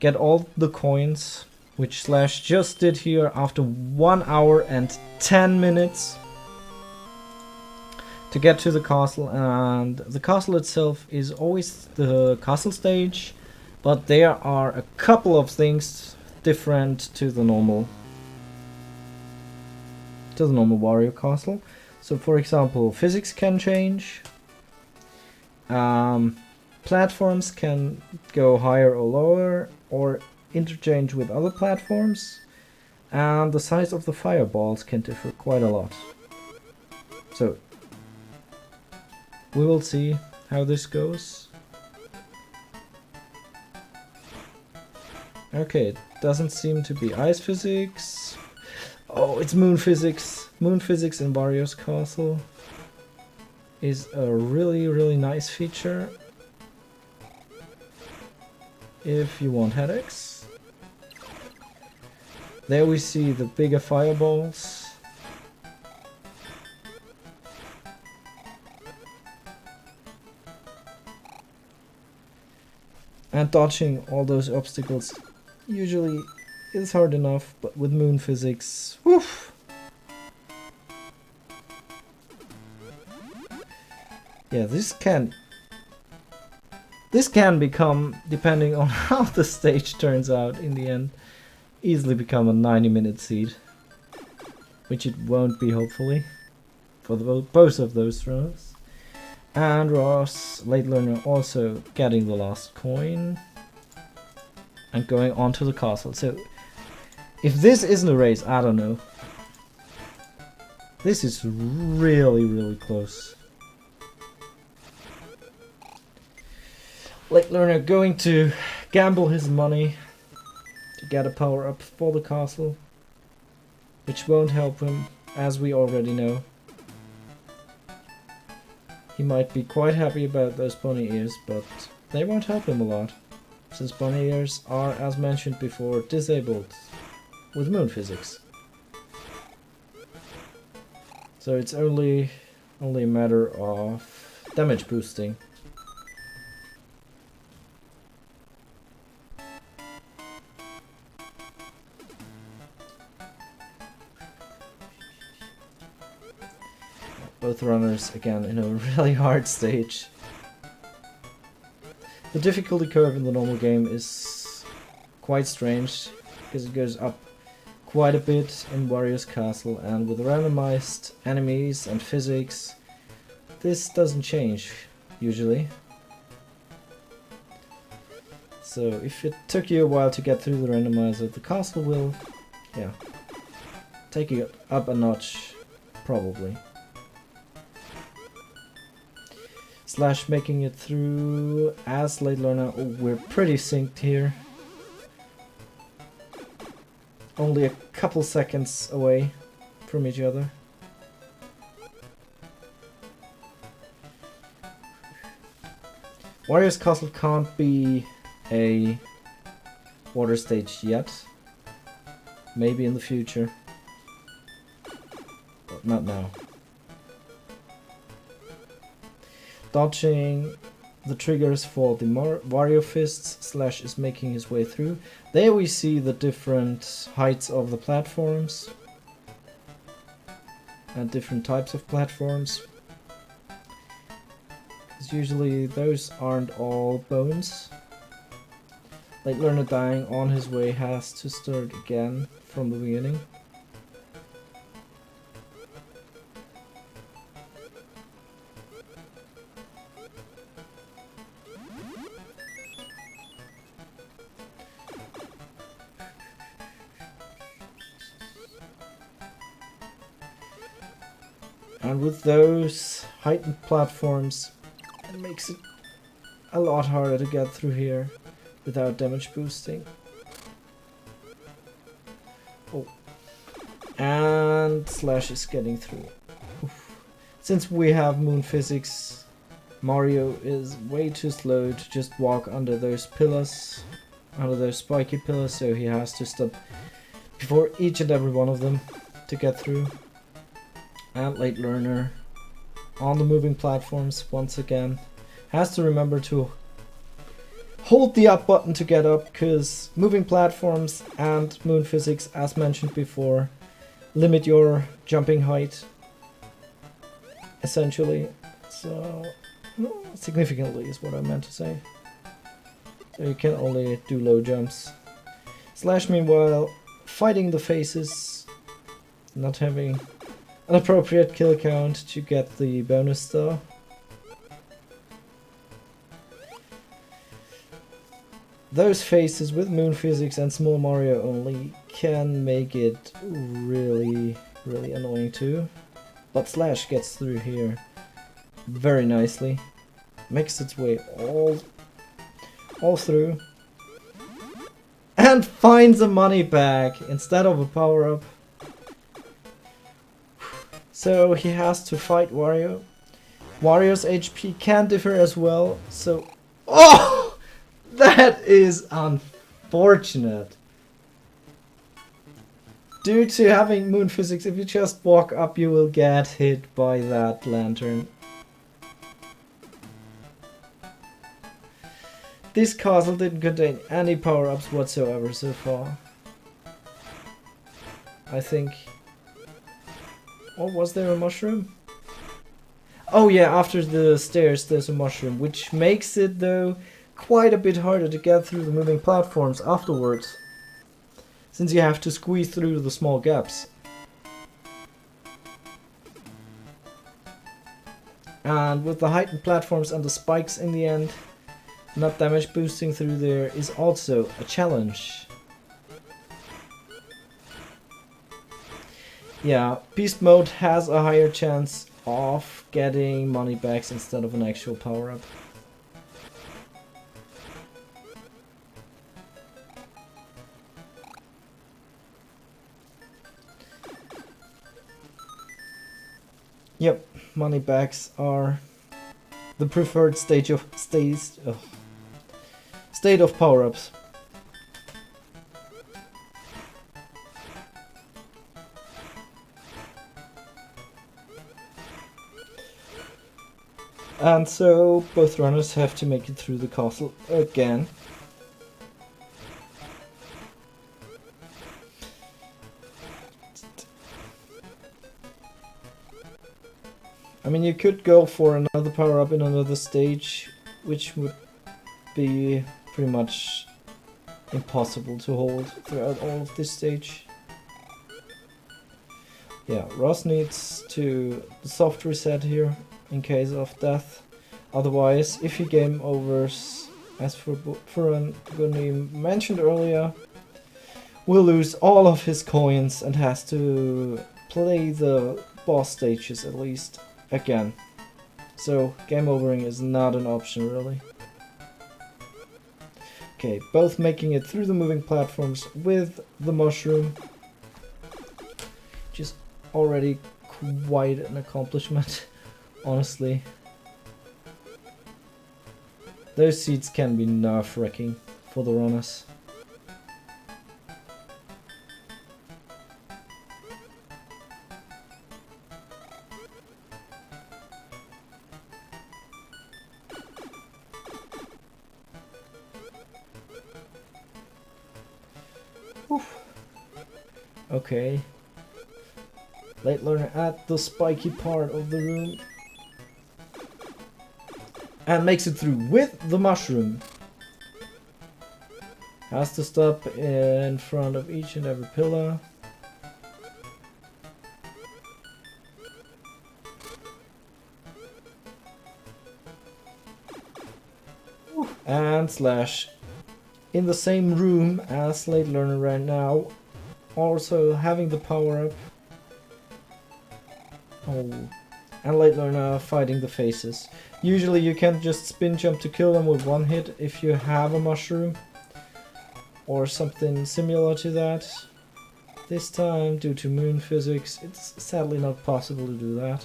get all the coins, which Slash just did here after 1 hour and 10 minutes to get to the castle. And the castle itself is always the castle stage, but there are a couple of things different to the normal Wario Castle. So for example, physics can change, platforms can go higher or lower or interchange with other platforms, and the size of the fireballs can differ quite a lot. So we will see how this goes. Okay, it doesn't seem to be ice physics. Oh, it's moon physics. Moon physics in Wario's Castle is a really nice feature if you want headaches. There we see the bigger fireballs. And dodging all those obstacles usually is hard enough, but with moon physics, woof! Yeah, this can become, depending on how the stage turns out in the end, easily become a 90-minute seed. Which it won't be, hopefully, for both of those runners. And Ross, LateLearner, also getting the last coin and going on to the castle. So, if this isn't a race, I don't know. This is really close. LateLearner going to gamble his money to get a power up for the castle, which won't help him, as we already know. He might be quite happy about those bunny ears, but they won't help him a lot, since bunny ears are, as mentioned before, disabled with moon physics. So it's only a matter of damage boosting. Both runners again in a really hard stage. The difficulty curve in the normal game is quite strange, because it goes up quite a bit in Wario's Castle, and with randomized enemies and physics, this doesn't change usually. So if it took you a while to get through the randomizer, the castle will, yeah, take you up a notch, probably. Slash making it through as LateLearner. Oh, we're pretty synced here. Only a couple seconds away from each other. Wario's Castle can't be a water stage yet. Maybe in the future. But not now. Dodging the triggers for the Wario fists. Slash is making his way through. There we see the different heights of the platforms and different types of platforms. Because usually those aren't all bones. LateLearner dying on his way has to start again from the beginning. And with those heightened platforms, it makes it a lot harder to get through here without damage boosting. Oh. And Slash is getting through. Oof. Since we have moon physics, Mario is way too slow to just walk under those pillars, under those spiky pillars, so he has to stop before each and every one of them to get through. And LateLearner on the moving platforms once again has to remember to hold the up button to get up, because moving platforms and moon physics, as mentioned before, limit your jumping height essentially. So significantly is what I meant to say. So you can only do low jumps. Slash meanwhile fighting the faces, not having an appropriate kill count to get the bonus star. Those faces with moon physics and small Mario only can make it really annoying too. But Slash gets through here very nicely. Makes its way all through. And finds a money bag instead of a power-up. So he has to fight Wario. Wario's HP can differ as well, so... Oh! That is unfortunate. Due to having moon physics, if you just walk up, you will get hit by that lantern. This castle didn't contain any power-ups whatsoever so far. I think... Or was there a mushroom? Oh yeah, after the stairs there's a mushroom, which makes it though quite a bit harder to get through the moving platforms afterwards, since you have to squeeze through the small gaps. And with the heightened platforms and the spikes in the end, not damage boosting through there is also a challenge. Yeah, Beast Mode has a higher chance of getting money backs instead of an actual power-up. Yep, money backs are the preferred state of power-ups. And so both runners have to make it through the castle again. I mean, you could go for another power-up in another stage, which would be pretty much impossible to hold throughout all of this stage. Yeah, Ross needs to soft reset here in case of death. Otherwise, if he game overs, as Furun mentioned earlier, will lose all of his coins and has to play the boss stages at least again. So game overing is not an option really. Okay, both making it through the moving platforms with the mushroom, which is already quite an accomplishment, honestly. Those seeds can be nerve-wracking for the runners. Okay. LateLearner at the spiky part of the room. And makes it through with the mushroom. Has to stop in front of each and every pillar. And Slash in the same room as LateLearner right now. Also having the power up. Oh. And LateLearner fighting the faces. Usually you can just spin jump to kill them with one hit if you have a mushroom. Or something similar to that. This time, due to moon physics, it's sadly not possible to do that.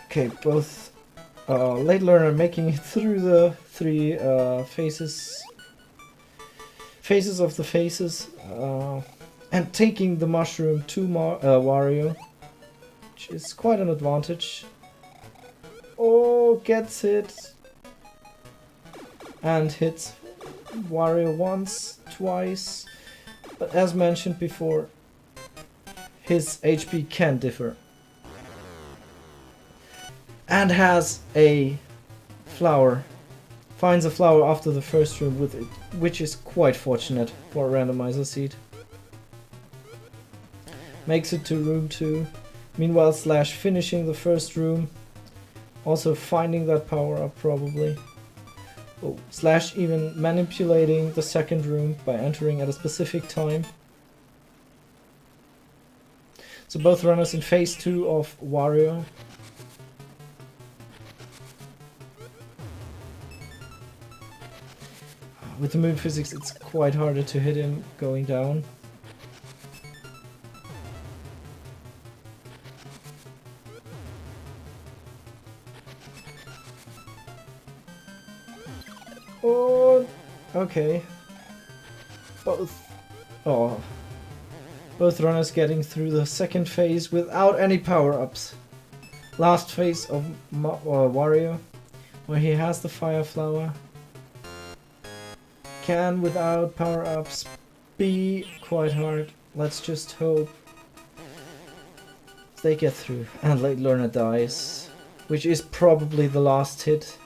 Okay, both LateLearner making it through the three phases of the faces, and taking the mushroom to Wario, which is quite an advantage. Oh, gets hit and hits Wario once, twice, but as mentioned before, his HP can differ. And has a flower. Finds a flower after the first room with it, which is quite fortunate for a randomizer seed. Makes it to room 2. Meanwhile, Slash finishing the first room. Also finding that power up probably. Oh, Slash even manipulating the second room by entering at a specific time. So both runners in phase 2 of Wario. With the moon physics, it's quite harder to hit him going down. Oh, okay. Both runners getting through the second phase without any power-ups. Last phase of Wario, where he has the fire flower. Can, without power-ups, be quite hard. Let's just hope they get through. And LateLearner dies, which is probably the last hit.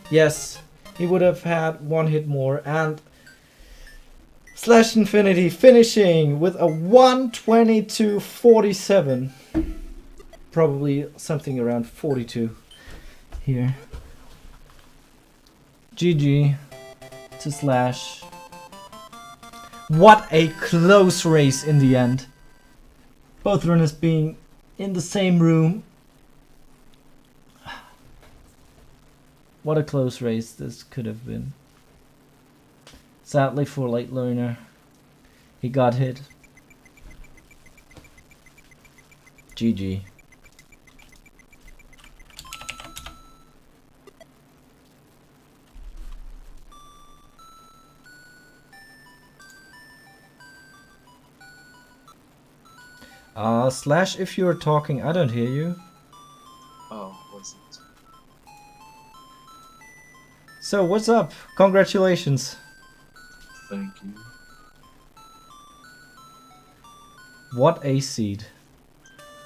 Yes, he would have had one hit more, and Slashinfty finishing with a 122.47. Probably something around 42 here. GG to Slash. What a close race in the end. Both runners being in the same room. What a close race this could have been. Sadly for LateLearner, he got hit. GG. Slash, if you're talking, I don't hear you. Oh, was it? So, what's up? Congratulations. Thank you. What a seed.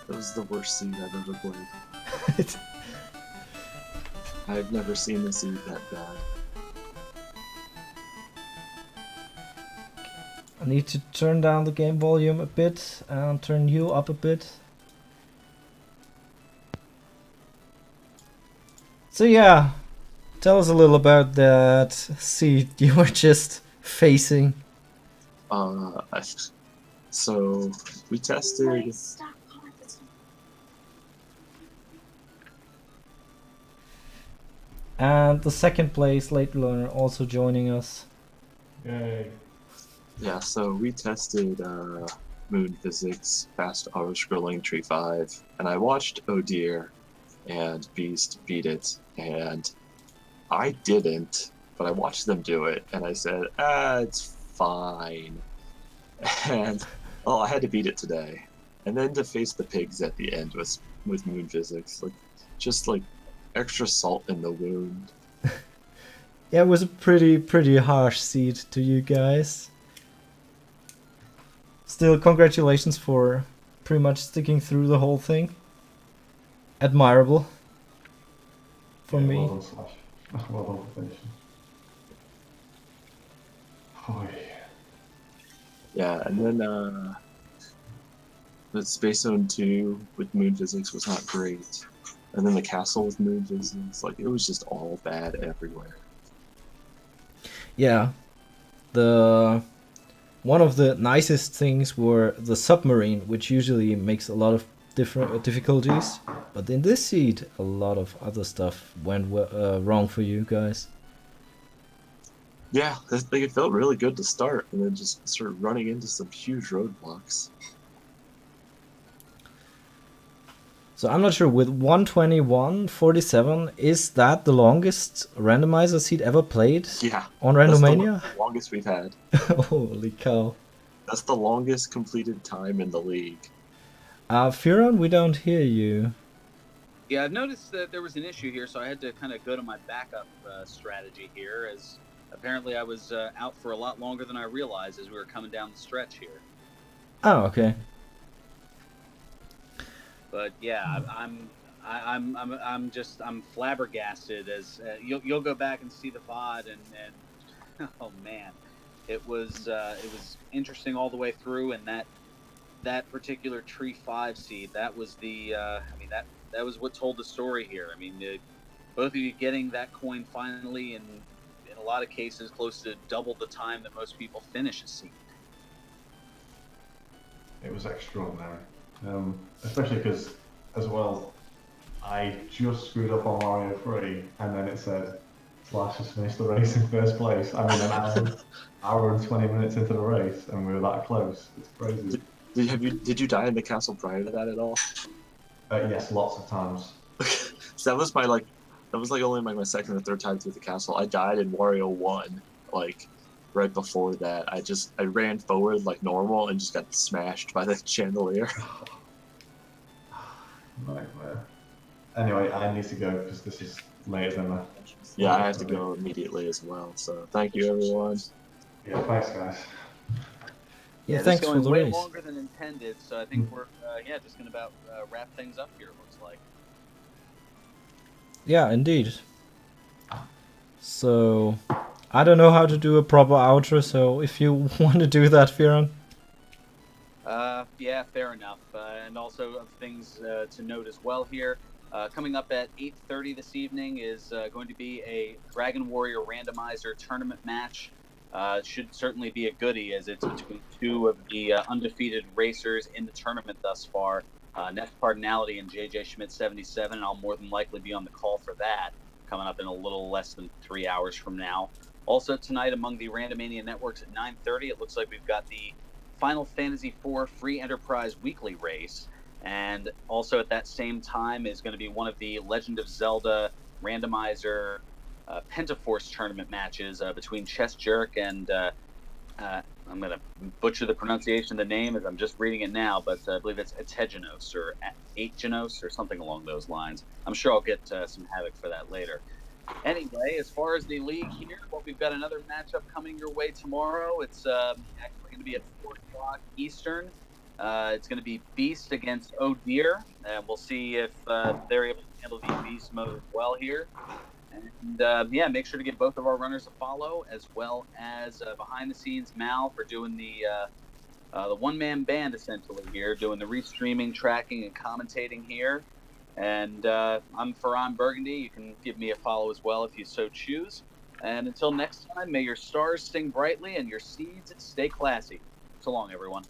That was the worst seed I've ever played. I've never seen a seed that bad. I need to turn down the game volume a bit and turn you up a bit. So yeah, tell us a little about that seed you were just facing. So we tested. And the second place, LateLearner, also joining us. Yay. Yeah, so we tested Moon Physics, Fast Auto Scrolling Tree 5, and I watched Oh Dear and Beast beat it, and I didn't. but I watched them do it, and I said, it's fine. And I had to beat it today, and then to face the pigs at the end with moon physics, just extra salt in the wound. Yeah, it was a pretty harsh seed to you guys. Still, congratulations for pretty much sticking through the whole thing. Admirable. For me. Well done, Slash. Well done for finishing. Oh, Yeah, and then the Space Zone 2 with moon physics was not great. And then the castle with moon physics, it was just all bad everywhere. Yeah. One of the nicest things were the submarine, which usually makes a lot of different difficulties. But in this seed, a lot of other stuff went wrong for you guys. Yeah, it felt really good to start, and then just started running into some huge roadblocks. So I'm not sure, with 121.47, is that the longest randomizer seed ever played Yeah. on That's Randomania? the longest we've had. Holy cow. That's the longest completed time in the league. Firon, we don't hear you. Yeah, I've noticed that there was an issue here, so I had to kind of go to my backup strategy here, as apparently I was out for a lot longer than I realized as we were coming down the stretch here. Oh, okay. But yeah, I'm flabbergasted as you'll go back and see the VOD and oh man, it was interesting all the way through, and that particular Tree 5 seed, that was the that was what told the story here. I mean, both of you getting that coin finally, and in a lot of cases close to double the time that most people finish a seed. it was extraordinary. Especially because, as well, I just screwed up on Mario 3, and then it said Slash has finished the race in first place. I mean, an hour and 20 minutes into the race, and we were that close. It's crazy. Did you die in the castle prior to that at all? Yes, lots of times. So that was only my second or third time through the castle. I died in Wario 1, right before that. I ran forward like normal and just got smashed by the chandelier. Nightmare. Anyway, I need to go because this is later than that. Yeah, I have to go immediately as well. So thank you, everyone. Yeah, thanks, guys. Yeah, this thanks going for the way race. longer than intended, so I think we're just gonna about wrap things up here. It looks like. Yeah, indeed. So, I don't know how to do a proper outro, so if you want to do that, Firon. Yeah, fair enough. And also things to note as well here. Coming up at 8:30 this evening is going to be a Dragon Warrior Randomizer tournament match. It should certainly be a goodie, as it's between two of the undefeated racers in the tournament thus far. Next Cardinality and JJ Schmidt 77, and I'll more than likely be on the call for that, coming up in a little less than 3 hours from now. Also tonight among the Randomania networks at 9:30, it looks like we've got the Final Fantasy IV Free Enterprise Weekly Race, and also at that same time is going to be one of the Legend of Zelda Randomizer Pentaforce tournament matches between Chess Jerk and I'm going to butcher the pronunciation of the name as I'm just reading it now, but I believe it's Ategenos or Ategenos or something along those lines. I'm sure I'll get some havoc for that later. Anyway, as far as the league here, well, we've got another matchup coming your way tomorrow. It's actually going to be at 4 o'clock Eastern. It's going to be Beast against Oh Dear, and we'll see if they're able to handle the Beast mode well here. And yeah, make sure to give both of our runners a follow, as well as behind the scenes Mal for doing the one-man band essentially here, doing the restreaming, tracking, and commentating here. And I'm Ferran Burgundy. You can give me a follow as well if you so choose. And until next time, may your stars sing brightly and your seeds stay classy. So long, everyone.